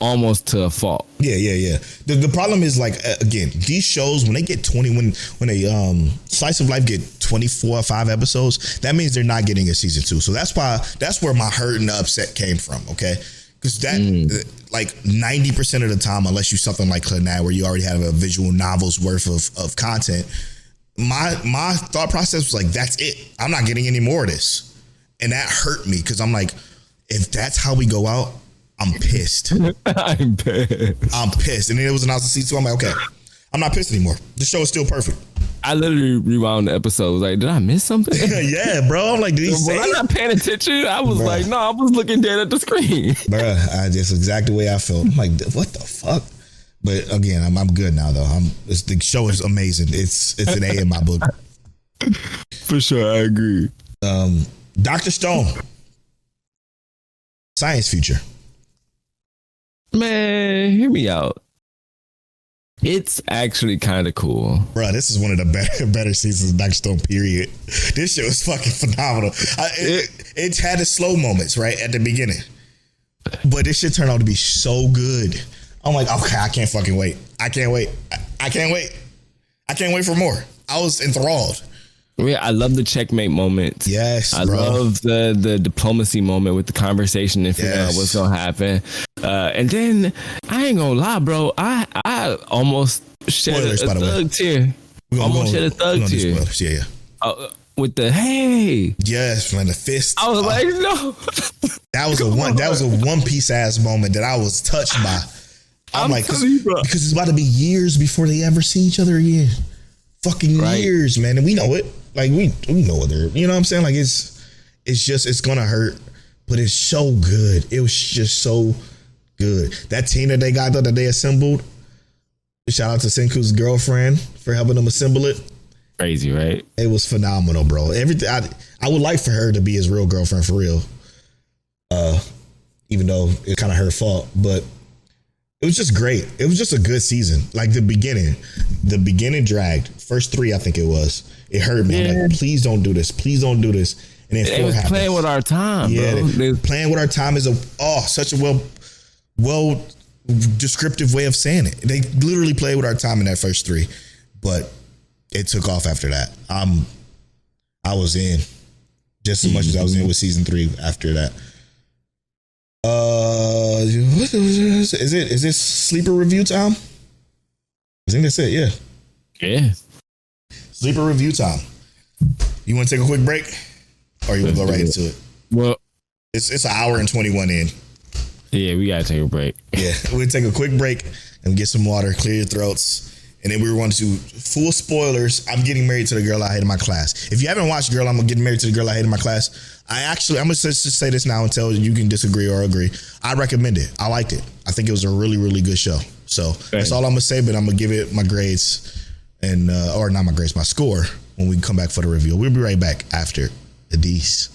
almost to a fault. Yeah. The problem is again, these shows when they get 20, when they Slice of Life get 24 or 5 episodes, that means they're not getting a season 2. So that's where my hurt and the upset came from. Okay. because that like 90% of the time, unless you something like Clannad where you already have a visual novel's worth of content, my thought process was like, that's it. I'm not getting any more of this, and that hurt me because I'm like, if that's how we go out, I'm pissed. I'm pissed. And then it was announced in season 2. I'm like, okay, I'm not pissed anymore. The show is still perfect. I literally rewound the episode. I was like, did I miss something? Yeah, bro. I'm like, did he say? Was I not paying attention? I was like, no, I was looking dead at the screen. Bruh, that's exactly the way I felt. I'm like, what the fuck? But again, I'm good now though. The show is amazing. It's an A in my book. For sure, I agree. Dr. Stone, science future. Man, hear me out. It's actually kind of cool. Bro, this is one of the better seasons of Dr. Stone, period. This show is fucking phenomenal. It had its slow moments, right, at the beginning. But this shit turned out to be so good. I'm like, okay, I can't fucking wait. I can't wait. I can't wait. I can't wait for more. I was enthralled. Yeah, I love the checkmate moment. Yes, I bro. love the diplomacy moment with the conversation and figuring out what's gonna happen. And then I ain't gonna lie, bro. I almost shed Spoilers, a by the way. thug tear. Almost shed a thug tear. Yeah. With the hey. Yes, man, the fist. I was like, no. That was a One Piece ass moment that I was touched by. I'm like, because it's about to be years before they ever see each other again. Fucking years, man, and we know it. Like we know what they're. You know what I'm saying? Like it's gonna hurt, but it's so good. It was just so good. That team that they got that they assembled. Shout out to Senku's girlfriend for helping them assemble it. Crazy, right? It was phenomenal, bro. Everything. I would like for her to be his real girlfriend for real. Even though it's kind of her fault, but it was just great. It was just a good season. Like the beginning dragged. First 3, I think it was. It hurt me. I'm like, please don't do this. Please don't do this. And then 4 was happens. playing with our time. Yeah, bro. Playing with our time is such a well descriptive way of saying it. They literally played with our time in that first 3, but it took off after that. I was in just as much as I was in with season 3 after that. Is this sleeper review time? I think that's it. Yeah. Yeah. Sleeper review time. You want to take a quick break, or you want to go right into it? Well, it's an hour and 21 in. Yeah, we gotta take a break. Yeah, we'll take a quick break and get some water, clear your throats. And then we were going to full spoilers. I'm getting married to the girl I hate in my class. If you haven't watched Girl, I'm getting married to the girl I hate in my class. I'm going to just say this now until you can disagree or agree. I recommend it. I liked it. I think it was a really, really good show. So that's all I'm going to say, but I'm going to give it my grades and, or not my grades, my score when we come back for the review. We'll be right back after these.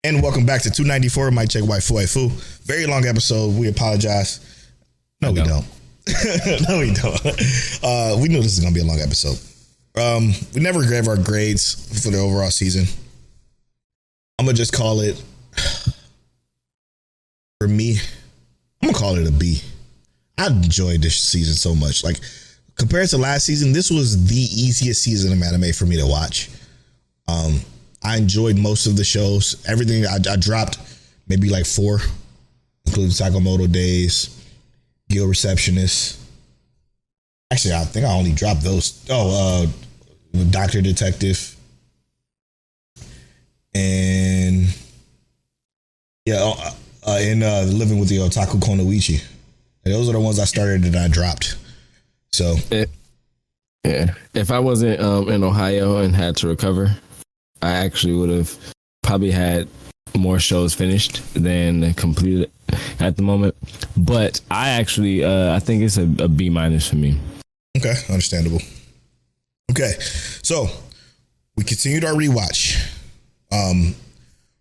And welcome back to 294 Mic Check Waifu. Very long episode. We apologize. No, we don't. No, we don't. We knew this was going to be a long episode. We never gave our grades for the overall season. I'm going to just call it, for me, I'm going to call it a B. I enjoyed this season so much. Like, compared to last season, this was the easiest season of anime for me to watch. I enjoyed most of the shows. Everything, I dropped maybe like 4, including Sakamoto Days, Guild Receptionist. Actually, I think I only dropped those. Doctor Detective. And Living with the Otaku Konoichi. And those are the ones I started and I dropped. So yeah, if I wasn't in Ohio and had to recover, I actually would have probably had more shows finished than completed at the moment. But I actually, I think it's a B- for me. Okay, understandable. Okay, so we continued our rewatch.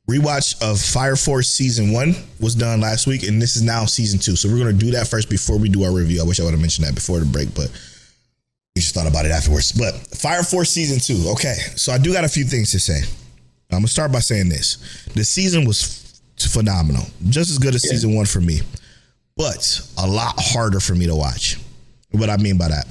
Rewatch of Fire Force season 1 was done last week, and this is now season 2. So we're gonna do that first before we do our review. I wish I would have mentioned that before the break, but we just thought about it afterwards. But Fire Force season 2. Okay, so I do got a few things to say. I'm gonna start by saying this: the season was phenomenal, just as good as season 1 for me, but a lot harder for me to watch. What I mean by that?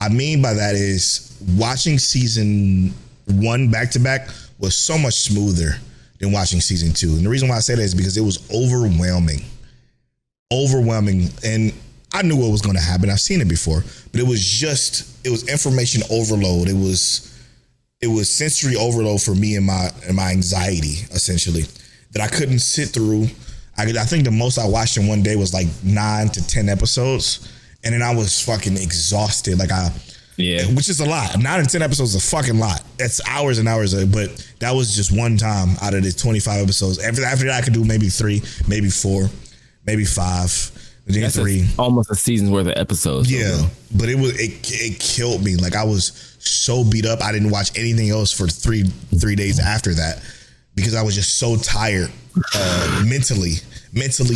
I mean by that is watching season 1 back to back was so much smoother than watching season 2. And the reason why I say that is because it was overwhelming. And I knew what was going to happen. I've seen it before, but it was information overload. It was sensory overload for me and my anxiety, essentially, that I couldn't sit through. I think the most I watched in one day was like 9 to 10 episodes. And then I was fucking exhausted. Which is a lot. 9 to 10 episodes is a fucking lot. That's hours and hours. But that was just one time out of the 25 episodes. After that, I could do maybe 3, maybe 4, maybe 5. That's 3. Almost a season's worth of episodes. Yeah, but it killed me. Like, I was so beat up. I didn't watch anything else for 3 days after that because I was just so tired, mentally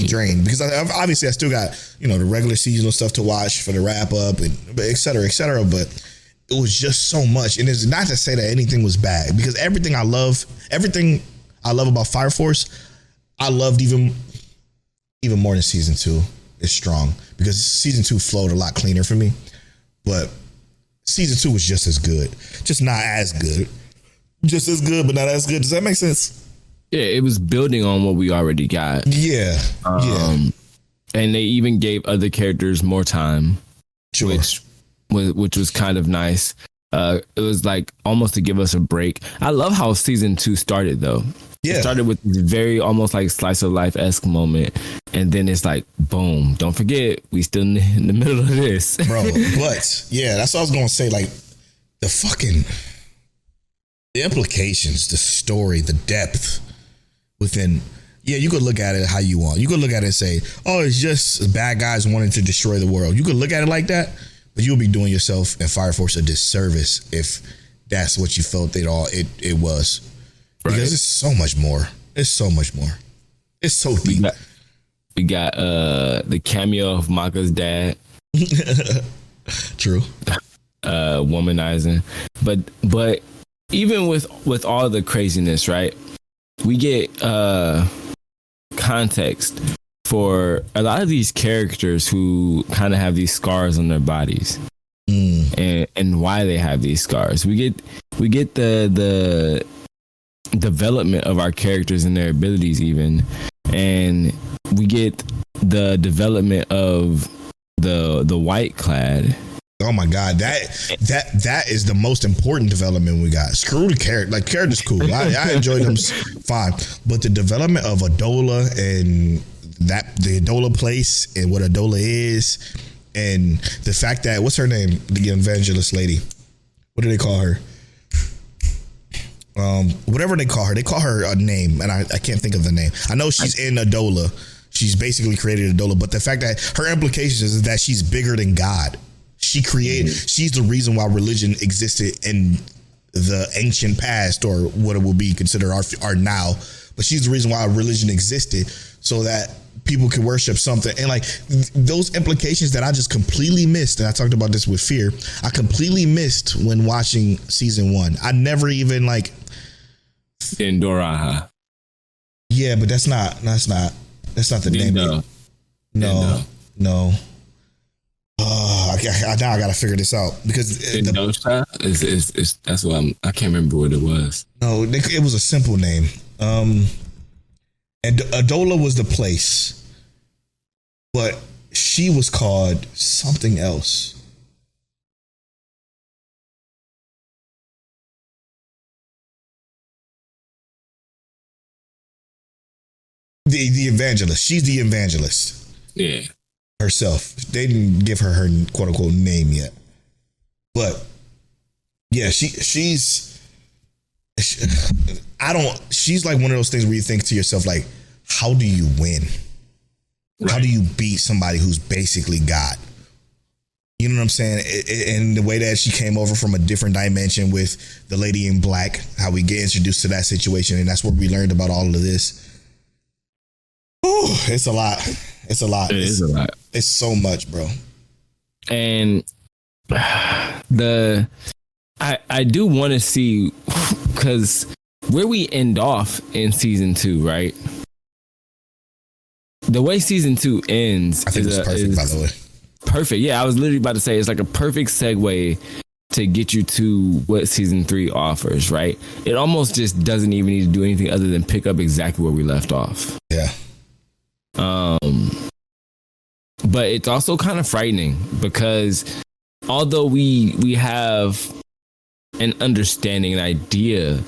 drained. Because obviously I still got the regular seasonal stuff to watch for the wrap up and et cetera, et cetera. But it was just so much, and it's not to say that anything was bad because everything I love about Fire Force, I loved even more than season 2. Is strong because season 2 flowed a lot cleaner for me, but season 2 was just as good, just not as good, just as good, but not as good. Does that make sense? Yeah, it was building on what we already got. Yeah, and they even gave other characters more time, sure. which was kind of nice. It was like almost to give us a break. I love how season 2 started though. Yeah. It started with this very almost like slice of life-esque moment. And then it's like, boom, don't forget, we still in the middle of this. Bro, but yeah, that's what I was going to say. Like, the implications, the story, the depth within, you could look at it how you want. You could look at it and say, oh, it's just bad guys wanting to destroy the world. You could look at it like that, but you'll be doing yourself and Fire Force a disservice if that's what you felt it was. Because it's so much more. It's so much more. It's so deep. We got the cameo of Maka's dad. True. Womanizing. But even with all the craziness, right? We get context for a lot of these characters who kind of have these scars on their bodies. And why they have these scars. We get the development of our characters and their abilities even, and we get the development of the white clad. Oh my god, that is the most important development we got. Screw the character, like character's cool. I enjoyed them fine, but the development of Adola and the Adola place and what Adola is, and the fact that what's her name, the evangelist lady, what do they call her? Whatever they call her a name, and I can't think of the name. I know she's in Adola. She's basically created Adola, but the fact that her implications is that she's bigger than God. She's the reason why religion existed in the ancient past, or what it will be considered our now. but she's the reason why religion existed, so that people could worship something. And like those implications that I just completely missed, and I talked about this with Fear, I completely missed when watching season 1. I never even like Indoraha. Yeah, but that's not the name. No. Now I gotta figure this out because that's what I can't remember what it was. No, it was a simple name. And Adola was the place, but she was called something else. The evangelist. She's the evangelist. Yeah. Herself. They didn't give her quote unquote name yet. But yeah, she's like one of those things where you think to yourself, like, how do you win? Right. How do you beat somebody who's basically God? You know what I'm saying? And the way that she came over from a different dimension with the lady in black, how we get introduced to that situation, and that's where we learned about all of this. Ooh, it's a lot. It's a lot. It is a lot. It's so much, bro. And I do want to see, because where we end off in season 2, right? The way season 2 ends, I think it's perfect, by the way. Perfect. Yeah, I was literally about to say it's like a perfect segue to get you to what season 3 offers, right? It almost just doesn't even need to do anything other than pick up exactly where we left off. Yeah. But it's also kind of frightening because although we have an understanding, an idea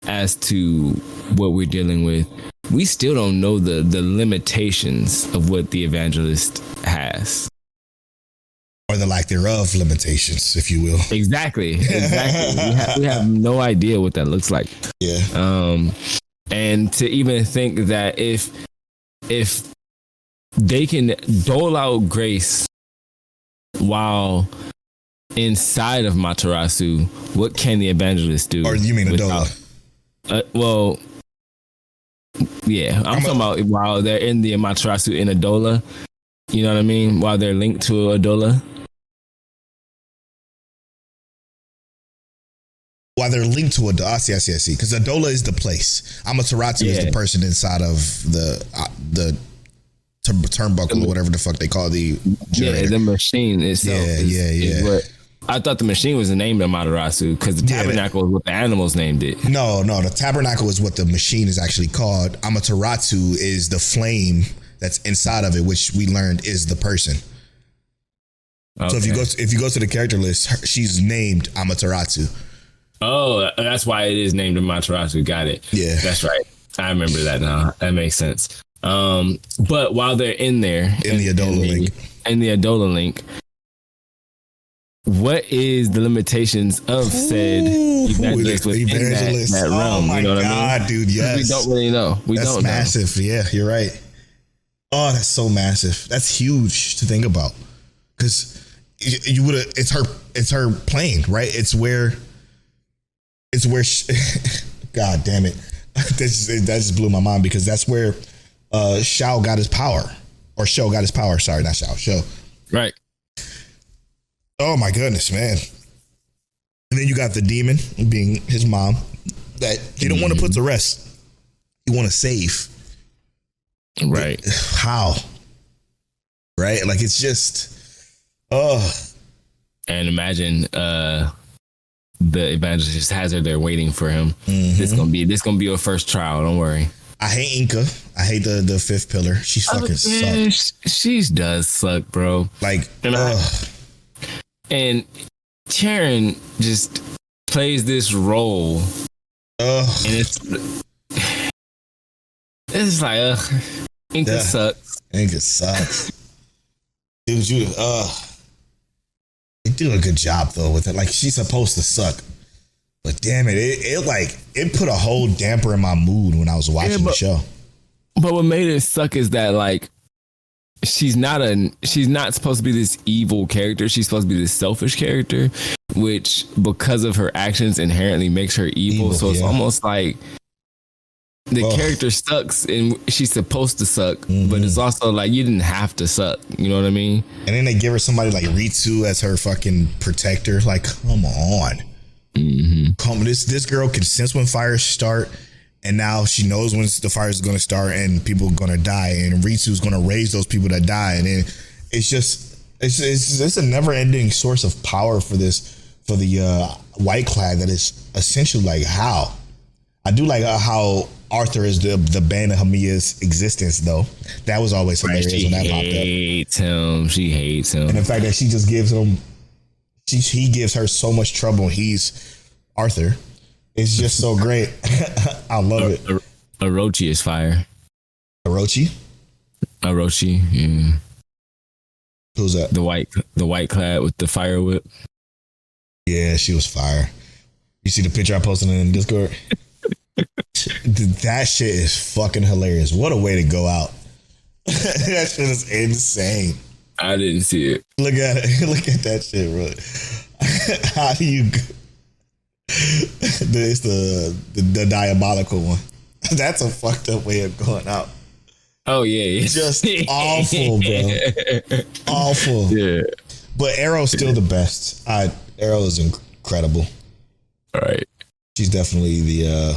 as to what we're dealing with, we still don't know the limitations of what the evangelist has. Or the lack thereof limitations, if you will. Exactly. We have no idea what that looks like. Yeah. And to even think that if they can dole out grace while inside of Matarasu, what can the evangelist do? Or you mean Adola? Well, yeah, I'm talking about while they're in the Matarasu in Adola. You know what I mean? While they're linked to Adola. While they're linked to Adola. I see. Because Adola is the place. Amaterasu is the person inside of the turnbuckle or whatever the fuck they call the generator. Yeah, the machine itself. Yeah. What, I thought the machine was the name of Amaterasu because the tabernacle is what the animals named it. No, the tabernacle is what the machine is actually called. Amaterasu is the flame that's inside of it, which we learned is the person. Okay. So if you go to the character list, she's named Amaterasu. Oh, that's why it is named Amaterasu. Got it. Yeah, that's right. I remember that now. That makes sense. But while they're in there, in the Adola link, what is the limitations of said evangelist within that realm? Oh my God, dude! Yes, we don't really know. That's massive. Yeah, you're right. Oh, that's so massive. That's huge to think about, because you would have. It's her plane, right? It's where. God damn it! That just blew my mind, because that's where Shao got his power, or Sho got his power. Sorry, not Shao. Sho. Right. Oh my goodness, man! And then you got the demon being his mom that you don't want to put to rest. You want to save. Right. How? Right. Like, it's just. And imagine. The evangelist has her there waiting for him. Mm-hmm. This gonna be your first trial. Don't worry. I hate Inca. I hate the fifth pillar. She's fucking sucks. She does suck, bro. Like, and Sharon just plays this role. And it's like, Inca sucks. Inca sucks. Dude, they do a good job though with it. Like, she's supposed to suck, but damn it, it put a whole damper in my mood when I was watching the show. But what made it suck is that, like, she's not supposed to be this evil character. She's supposed to be this selfish character, which, because of her actions, inherently makes her evil. So it's almost like the character sucks and she's supposed to suck, but it's also like you didn't have to suck. You know what I mean? And then they give her somebody like Ritsu as her fucking protector. Like, come on. Come, this girl can sense when fires start, and now she knows when the fire is going to start and people are going to die, and Ritsu's going to raise those people that die, and then it's a never ending source of power for the White Clad that is essentially like how. I do like how Arthur is the bane of Hamiya's existence, though. That was always hilarious when that popped up. She hates him. And the fact that she just gives him, he gives her so much trouble. He's Arthur. It's just so great. I love it. Orochi is fire. Orochi, yeah. Who's that? The white clad with the fire whip. Yeah, she was fire. You see the picture I posted in Discord? That shit is fucking hilarious. What a way to go out. That shit is insane. I didn't see it. Look at it. Look at that shit, bro. How do you... It's the diabolical one. That's a fucked up way of going out. Oh, yeah. Just awful, bro. Awful. Yeah. But Arrow's still the best. Arrow is incredible. All right. She's definitely the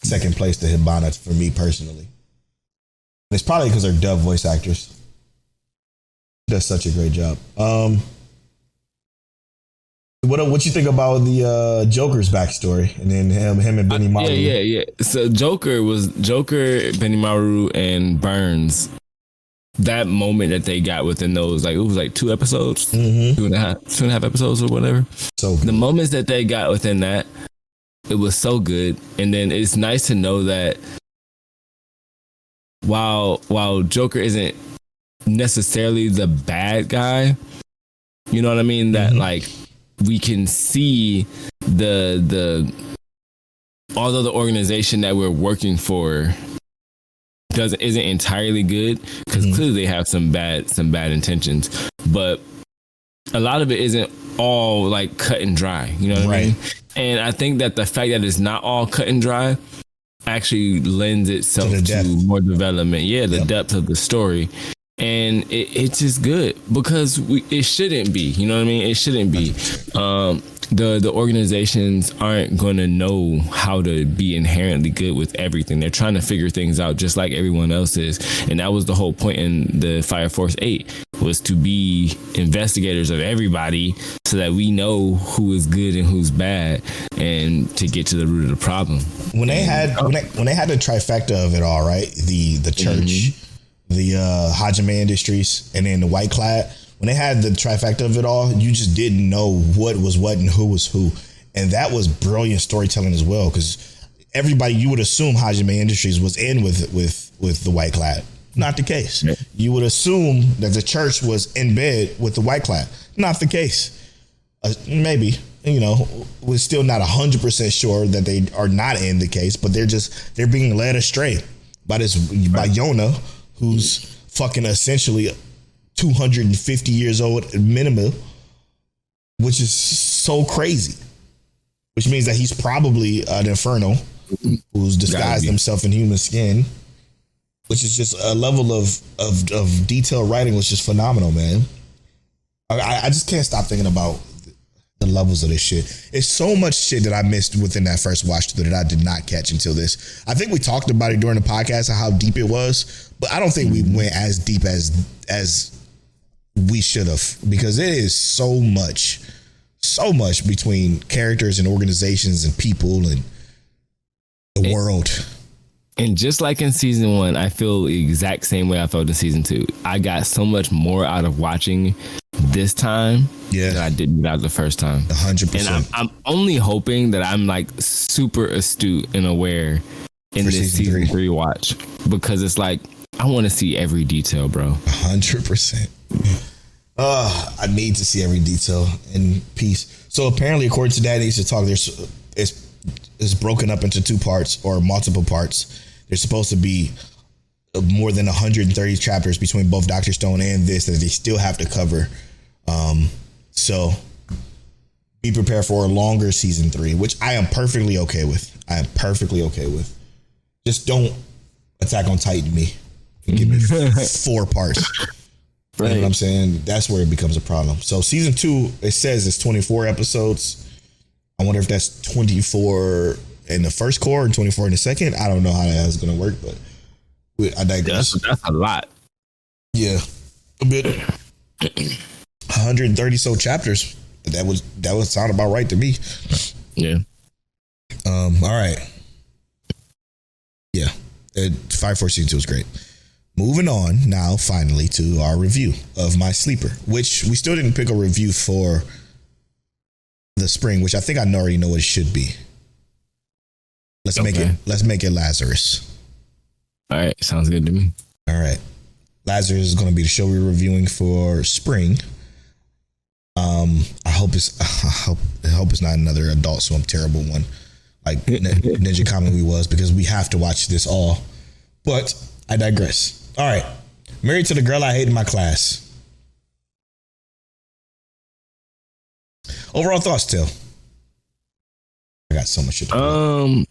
second place to Hibana for me personally. And it's probably because her dub voice actress does such a great job. What you think about the Joker's backstory and then him and Benny Maru? Yeah. So Joker, Benimaru, and Burns. That moment that they got within those, like it was like 2 episodes, 2.5 episodes or whatever. So good. The moments that they got within that, it was so good. And then it's nice to know that while Joker isn't necessarily the bad guy, you know what I mean? That like we can see the although the organization that we're working for isn't entirely good, because clearly they have some bad intentions, but a lot of it isn't all like cut and dry, you know what I mean? And I think that the fact that it's not all cut and dry actually lends itself to more development. Yeah, the depth of the story. And it's just good because it shouldn't be, you know what I mean? It shouldn't be. The organizations aren't going to know how to be inherently good with everything. They're trying to figure things out just like everyone else is. And that was the whole point in the Fire Force 8, was to be investigators of everybody so that we know who is good and who's bad and to get to the root of the problem. When they had the trifecta of it all, right? The church, the Hajime Industries, and then the White Clad. When they had the trifecta of it all, you just didn't know what was what and who was who. And that was brilliant storytelling as well, because everybody, you would assume Hajime Industries was in with the White Clad. Not the case. Yeah. You would assume that the church was in bed with the White Clad. Not the case. Maybe, we're still not 100% sure that they are not in the case, but they're being led astray by Yona, who's fucking essentially 250 years old minimum, which is so crazy. Which means that he's probably an Inferno who's disguised himself in human skin, which is just a level of detailed writing was just phenomenal, man. I just can't stop thinking about the levels of this shit. It's so much shit that I missed within that first watch through that I did not catch until this. I think we talked about it during the podcast, how deep it was, but I don't think we went as deep as we should have, because it is so much between characters and organizations and people and the world. And just like in season 1, I feel the exact same way I felt in season 2. I got so much more out of watching this time than I didn't out the first time. 100%. And I'm only hoping that I'm like super astute and aware in this season 3 watch, because it's like I want to see every detail, bro. 100%. I need to see every detail in peace. So apparently, according to Daddy's to Talk, it's broken up into 2 parts or multiple parts. There's supposed to be more than 130 chapters between both Dr. Stone and this that they still have to cover. So be prepared for a longer season 3, which I am perfectly okay with. Just don't Attack on Titan me. Give me 4 parts. Right. You know what I'm saying? That's where it becomes a problem. So season 2, it says it's 24 episodes. I wonder if that's 24 in the first core and 24 in the second. I don't know how that's going to work, but I digress. That's a lot. Yeah, a bit. 130 so chapters. That would sound about right to me. Yeah. All right. Yeah. 5-4 season 2 was great. Moving on now, finally, to our review of My Sleeper, which we still didn't pick a review for the spring, which I think I already know what it should be. Let's make it Lazarus. All right, sounds good to me. All right. Lazarus is going to be the show we're reviewing for spring. I hope it's not another Adult Swim terrible one like Ninja Kamui was, because we have to watch this all. But I digress. All right. Married to the Girl I Hate in My Class. Overall thoughts, Till. I got so much shit to do.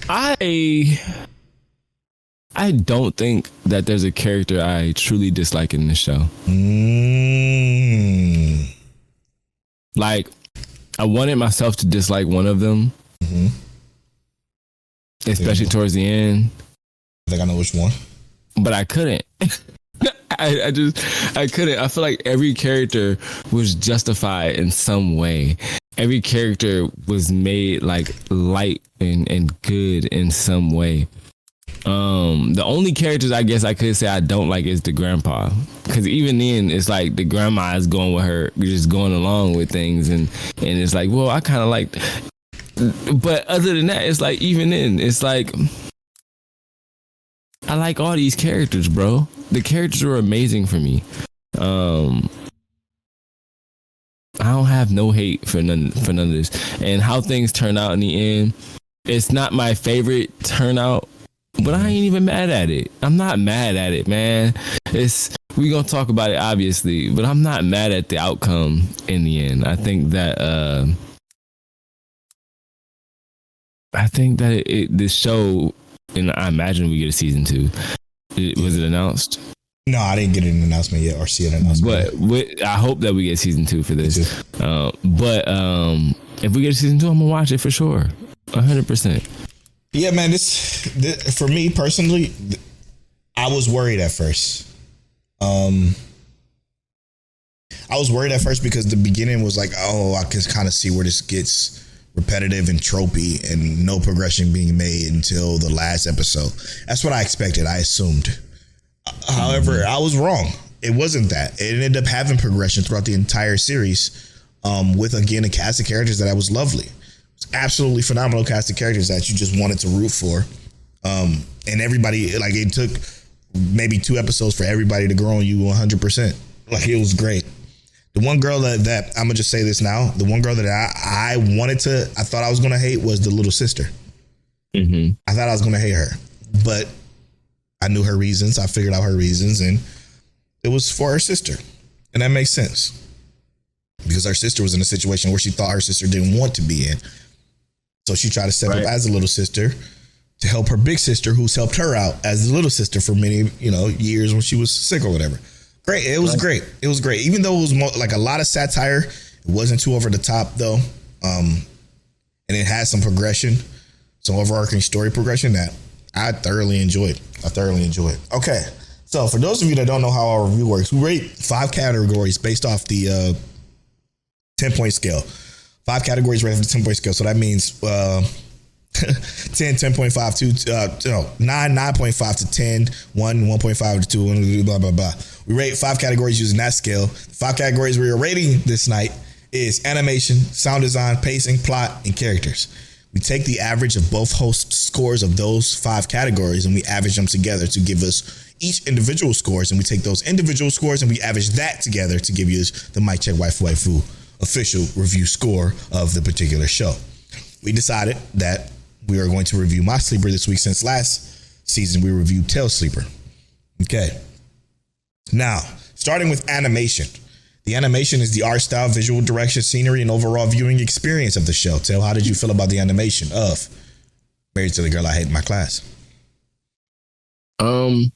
I don't think that there's a character I truly dislike in this show. Like, I wanted myself to dislike one of them, especially towards the end. I think I know which one, but I couldn't. I couldn't. I feel like every character was justified in some way. Every character was made like light and good in some way. The only characters I guess I could say I don't like is the grandpa, because even then it's like the grandma is going with her, just going along with things, and it's like, well, I kind of like, but other than that, it's like, even then it's like, I like all these characters, bro. The characters were amazing for me. I don't have no hate for none of this, and how things turn out in the end, it's not my favorite turnout. But I ain't even mad at it. I'm not mad at it, man. We gonna talk about it, obviously, but I'm not mad at the outcome in the end. I think that this show, and I imagine we get a season 2. Was it announced? No, I didn't get an announcement yet or see an announcement. But I hope that we get season 2 for this. But if we get a season 2, I'm gonna watch it for sure, 100%. Yeah, man, this for me personally, I was worried at first. I was worried at first because the beginning was like, oh, I can kind of see where this gets repetitive and tropey and no progression being made until the last episode. That's what I expected. I assumed. However, I was wrong. It wasn't that. It ended up having progression throughout the entire series, with, again, a cast of characters that I was lovely. Absolutely phenomenal cast of characters that you just wanted to root for, and everybody, like, it took maybe 2 episodes for everybody to grow on you 100%. Like, it was great. The one girl that I'm gonna just say this now, the one girl that I thought I was gonna hate was the little sister. I thought I was gonna hate her, but I knew her reasons. I figured out her reasons, and it was for her sister, and that makes sense because her sister was in a situation where she thought her sister didn't want to be in. So she tried to step up as a little sister to help her big sister, who's helped her out as the little sister for many, years when she was sick or whatever. Great. It was great. It was great. Even though it was like a lot of satire, it wasn't too over the top though. And it had some progression, some overarching story progression that I thoroughly enjoyed. Okay. So for those of you that don't know how our review works, we rate 5 categories based off the 10-point scale. 5 categories rated for the 10-point scale. So that means 10, 10.5, 9, 9.5 to 10, 1, 1.5 to 2, blah, blah, blah. We rate 5 categories using that scale. 5 categories we are rating this night is animation, sound design, pacing, plot, and characters. We take the average of both host scores of those 5 categories and we average them together to give us each individual scores. And we take those individual scores and we average that together to give you the Mic Check Waifu official review score of the particular show. We decided that we are going to review My Sleeper this week, since last season we reviewed Tail Sleeper. Okay. Now, starting with animation. The animation is the art style, visual direction, scenery, and overall viewing experience of the show. Tell, how did you feel about the animation of Married to the Girl I Hate in My Class? To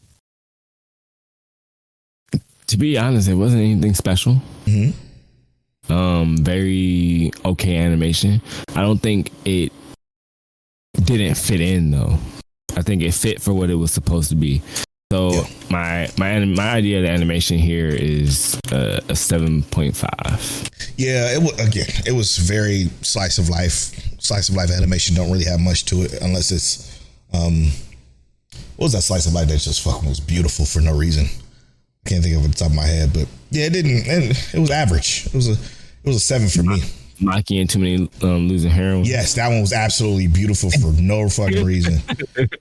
be honest, it wasn't anything special. Very okay animation. I don't think it didn't fit in though. I think it fit for what it was supposed to be. So my idea of the animation here is a 7.5. Yeah, it was very slice of life. Slice of life animation don't really have much to it unless it's what was that slice of life that just fucking was beautiful for no reason? I can't think of it at the top of my head, but yeah, it was average. It was a 7 for me. Maki and Too Many Losing Heroin. Yes, that one was absolutely beautiful for no fucking reason.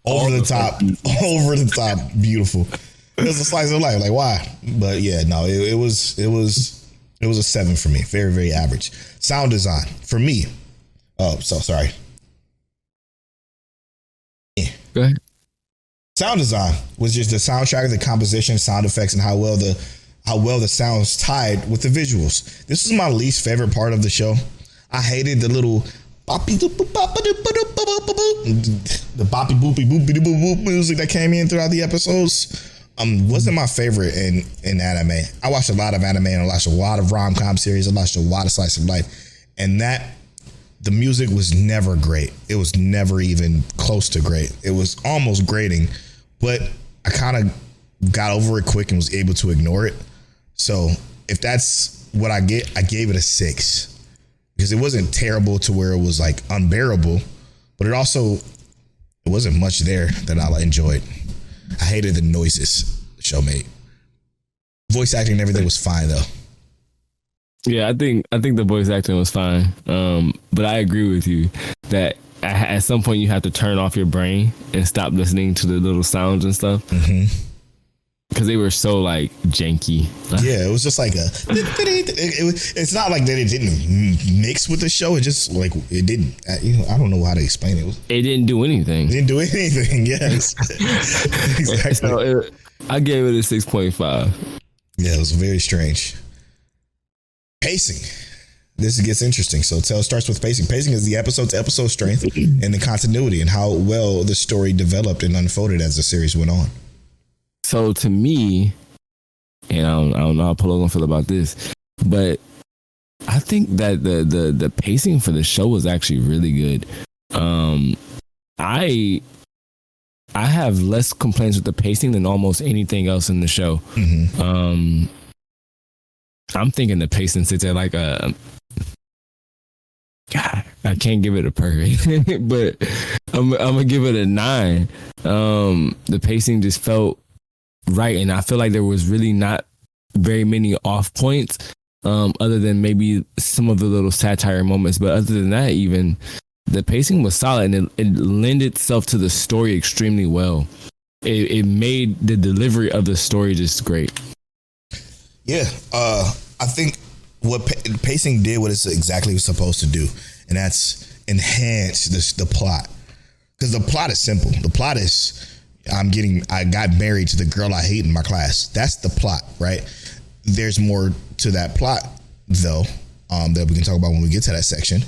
Over the top, beautiful. It was a slice of life. Like, why? But yeah, no, it was a 7 for me. Very, very average. Sound design for me. Oh, so sorry. Go ahead. Sound design was just the soundtrack, the composition, sound effects, and how well the sounds tied with the visuals. This is my least favorite part of the show. I hated the little boppy boopy boopy boop music that came in throughout the episodes. Wasn't my favorite in anime. I watched a lot of anime and I watched a lot of rom-com series. I watched a lot of slice of life, and the music was never great. It was never even close to great. It was almost grating, but I kind of got over it quick and was able to ignore it. So if that's what I get, I gave it a 6 because it wasn't terrible to where it was like unbearable, but it wasn't much there that I enjoyed. I hated the noises the show made. Voice acting and everything was fine though. Yeah, I think the voice acting was fine. But I agree with you that at some point you have to turn off your brain and stop listening to the little sounds and stuff. Because they were so like janky. Yeah, it was just like it's not like that it didn't mix with the show. It just like it didn't. I don't know how to explain it. It didn't do anything. It didn't do anything. Yes, exactly. So I gave it a 6.5. Yeah, it was very strange. Pacing. This gets interesting. So it starts with pacing. Pacing is the episode-to-episode strength and the continuity and how well the story developed and unfolded as the series went on. So to me, and I don't know how Polow gonna feel about this, but I think that the pacing for the show was actually really good. I have less complaints with the pacing than almost anything else in the show. I'm thinking the pacing sits at like God, I can't give it a perfect, but I'm gonna give it a 9. The pacing just felt right, and I feel like there was really not very many off points, other than maybe some of the little satire moments. But other than that, even the pacing was solid, and it lent itself to the story extremely well. It made the delivery of the story just great. Yeah, I think what pacing did what it's exactly was supposed to do, and that's enhance the plot. Because the plot is simple. The plot is I got married to the girl I hate in my class. That's the plot, right? There's more to that plot, though, that we can talk about when we get to that section.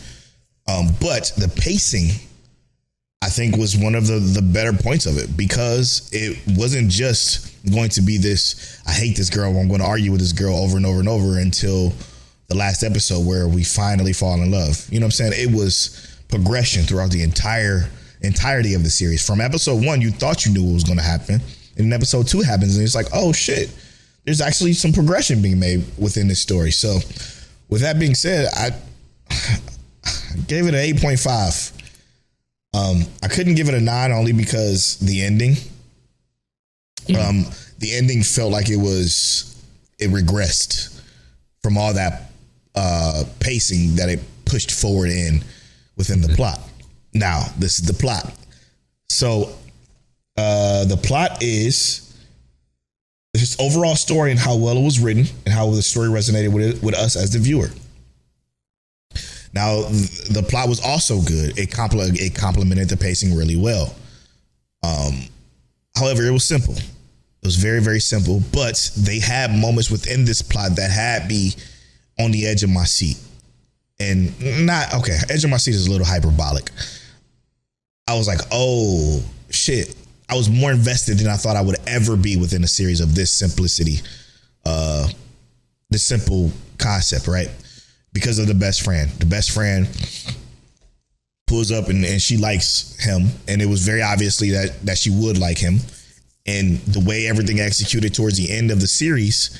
But the pacing, I think, was one of the better points of it, because it wasn't just going to be this, I hate this girl, I'm going to argue with this girl over and over and over until the last episode where we finally fall in love. You know what I'm saying? It was progression throughout the entirety of the series. From episode 1, you thought you knew what was going to happen. And then episode 2 happens and it's like, oh shit, there's actually some progression being made within this story. So with that being said, I gave it an 8.5. I couldn't give it a 9 only because the ending. The ending felt like it regressed from all that pacing that it pushed forward within the plot. Now, this is the plot. So the plot is this overall story and how well it was written and how the story resonated with us as the viewer. Now, the plot was also good. It complemented the pacing really well. However, it was simple. It was very, very simple, but they had moments within this plot that had me on the edge of my seat. And edge of my seat is a little hyperbolic. I was like, oh shit. I was more invested than I thought I would ever be within a series of this simplicity, this simple concept, right? Because of the best friend. The best friend pulls up and she likes him, and it was very obviously that she would like him. And the way everything executed towards the end of the series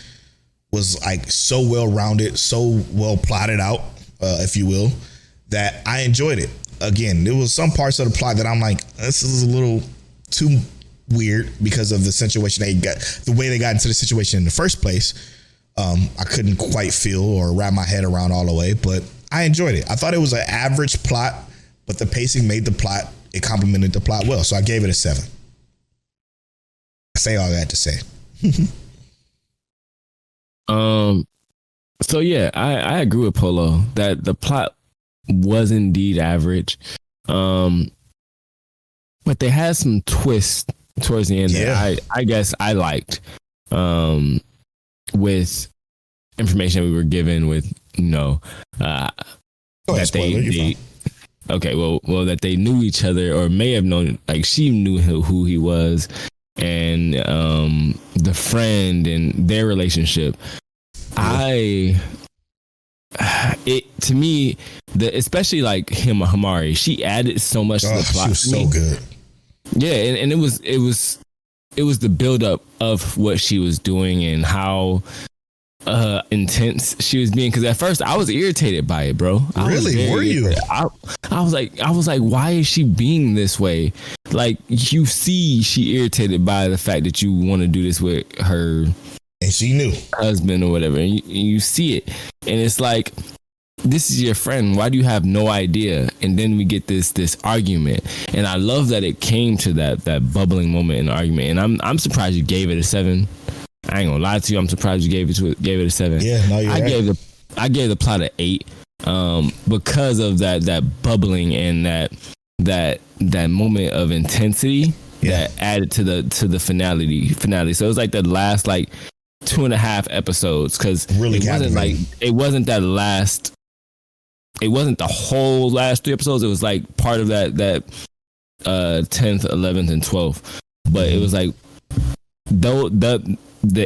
was like so well rounded, so well plotted out, if you will, that I enjoyed it. Again, there was some parts of the plot that I'm like, this is a little too weird because of the situation the way they got into the situation in the first place. I couldn't quite feel or wrap my head around all the way, but I enjoyed it. I thought it was an average plot, but the pacing made the plot, it complemented the plot well. So I gave it a 7. I say all that to say. So yeah, I agree with Polow that the plot was indeed average. But they had some twists towards the end that I guess I liked. With information that we were given with, that that they knew each other or may have known, like she knew who he was, and the friend and their relationship. To me, especially like Himari, she added so much to the plot. She was so good. Yeah, and it was the buildup of what she was doing and how intense she was being. Because at first I was irritated by it, bro. Really? Were you? I was like, why is she being this way? Like, you see, she irritated by the fact that you want to do this with her, and she knew husband or whatever, and you see it, and it's like, this is your friend. Why do you have no idea? And then we get this argument, and I love that it came to that bubbling moment in the argument. And I'm surprised you gave it a 7. I ain't gonna lie to you. I'm surprised you gave it a 7. Yeah, no, you're right. I gave the plot an 8 because of that bubbling and that moment of intensity that added to the finale. So it was like the last 2.5 episodes, because really it wasn't the whole last 3 episodes. It was like part of that 10th, 11th, and 12th. But it was like the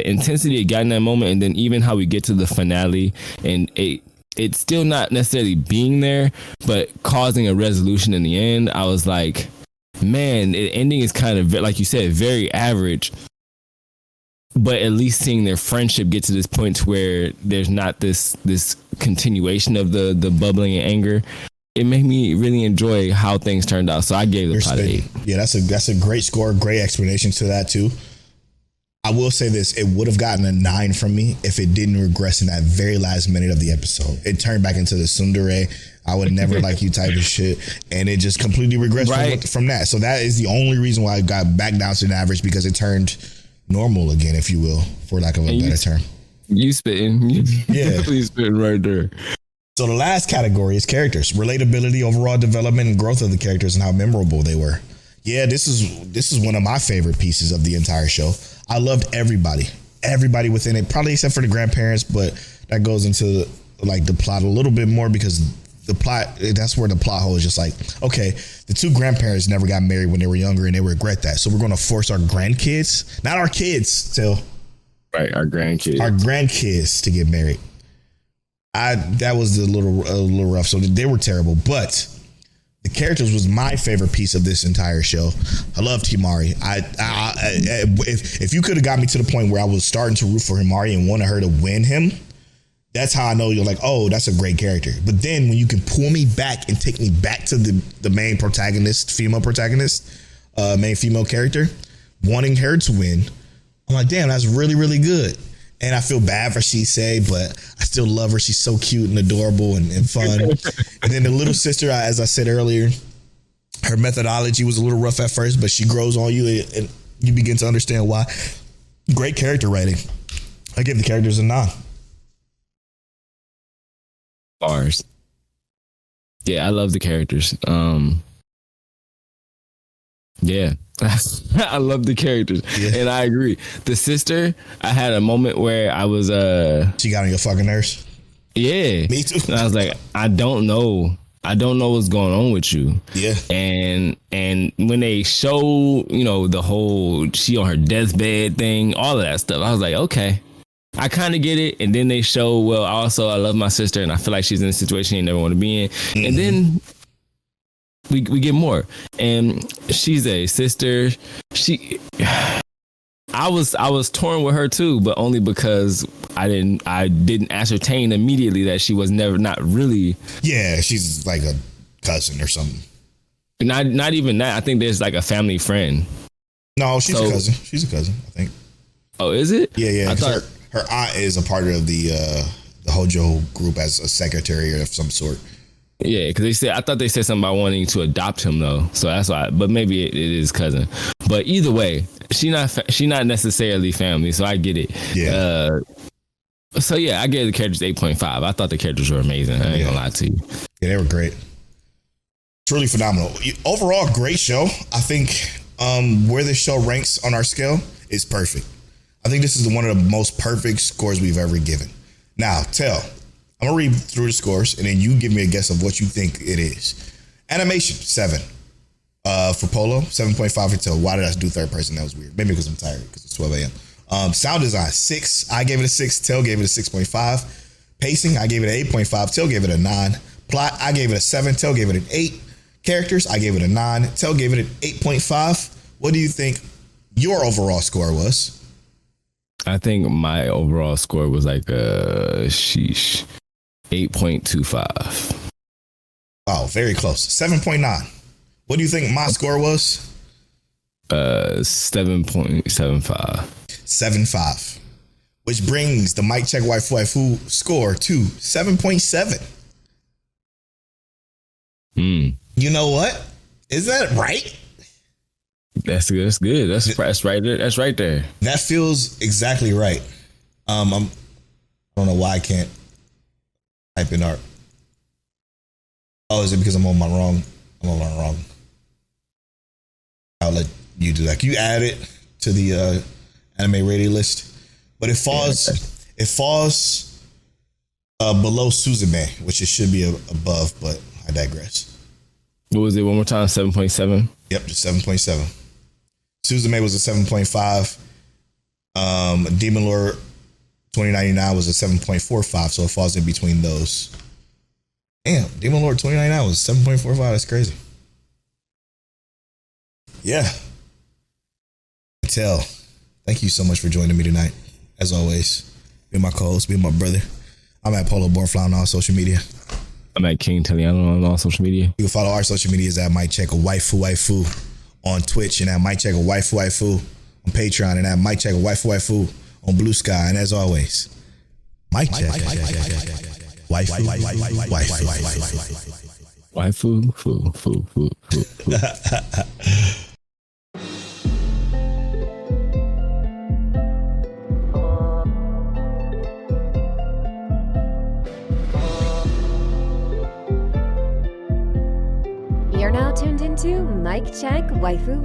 intensity it got in that moment, and then even how we get to the finale, and it's still not necessarily being there, but causing a resolution in the end. I was like, man, the ending is kind of, like you said, very average. But at least seeing their friendship get to this point where there's not this continuation of the bubbling and anger, it made me really enjoy how things turned out. So I gave the plot an 8. Yeah, that's a great score, great explanation to that too. I will say this, it would have gotten a 9 from me if it didn't regress in that very last minute of the episode. It turned back into the tsundere, I would never like you type of shit, and it just completely regressed from that. So that is the only reason why I got back down to an average, because it turned normal again, if you will, for lack of a better term. You spitting. Yeah. You spitting right there. So the last category is characters. Relatability, overall development, and growth of the characters, and how memorable they were. Yeah, this is one of my favorite pieces of the entire show. I loved everybody within it, probably except for the grandparents, but that goes into the plot a little bit more, because the plot, that's where the plot hole is just like, okay, the 2 grandparents never got married when they were younger and they regret that. So we're going to force our grandkids, not our kids, still. Right, our grandkids to get married. That was a little rough. So they were terrible, but the characters was my favorite piece of this entire show. I loved Himari. If you could have got me to the point where I was starting to root for Himari and wanted her to win him, that's how I know you're like, oh, that's a great character. But then when you can pull me back and take me back to the main protagonist, main female character, wanting her to win, I'm like, damn, that's really, really good. And I feel bad for Shisei, but I still love her. She's so cute and adorable and fun. And then the little sister, as I said earlier, her methodology was a little rough at first, but she grows on you and you begin to understand why. Great character writing. I give the characters a 9. Bars. Yeah, I love the characters. Yeah. I love the characters. Yeah. And I agree. The sister, I had a moment where I was she got on your fucking nerves. Yeah. Me too. And I was like, I don't know what's going on with you. Yeah. And when they show, the whole she on her deathbed thing, all of that stuff, I was like, okay, I kind of get it. And then they show, well, also I love my sister and I feel like she's in a situation she never want to be in. Mm-hmm. And then we get more. And she's a sister. I was torn with her too, but only because I didn't ascertain immediately that she was not really. Yeah, she's like a cousin or something. Not even that. I think there's like a family friend. No, she's a cousin. She's a cousin, I think. Oh, is it? Yeah. I thought her aunt is a part of the Hojo group as a secretary of some sort. Yeah, because I thought they said something about wanting to adopt him though, so that's why. But maybe it is cousin. But either way, she not necessarily family, so I get it. Yeah. So yeah, I gave the characters 8.5. I thought the characters were amazing. I ain't gonna lie to you. Yeah, they were great. It's really phenomenal. Overall, great show. I think where this show ranks on our scale is perfect. I think this is one of the most perfect scores we've ever given. Now, I'm gonna read through the scores and then you give me a guess of what you think it is. Animation, 7. For Polow, 7.5 for Tell. Why did I do third person? That was weird. Maybe because I'm tired because it's 12 a.m. Sound design, 6. I gave it a 6. Tell gave it a 6.5. Pacing, I gave it an 8.5. Tell gave it a 9. Plot, I gave it a 7. Tell gave it an 8. Characters, I gave it a 9. Tell gave it an 8.5. What do you think your overall score was? I think my overall score was like 8.25. Wow, very close. 7.9. What do you think my score was? 7.75. 7.5. Which brings the Mic Check Waifu score to 7.7. You know what? Is that right? That's good. That's right there. That's right there. That feels exactly right. I don't know why I can't type in art. Oh, is it because I'm on my wrong? I'll let you do that. Can you add it to the anime rating list? But it falls below Suzume, which it should be above, but I digress. What was it? One more time, 7.7? Yep, just 7.7. Suzume was a 7.5. Demon Lord 2099 was a 7.45, so it falls in between those. Damn, Demon Lord 2099 was 7.45. That's crazy. Yeah. Tell, thank you so much for joining me tonight. As always, being my co-host, being my brother. I'm at Polow Bornfly on all social media. I'm at King Telliano on all social media. You can follow our social medias at Mic Check Waifu on Twitch and at Mic Check Waifu on Patreon and at Mic Check Waifu on Blue Sky. And as always, Mic Check Waifu. You're now tuned into Mic Check Waifu.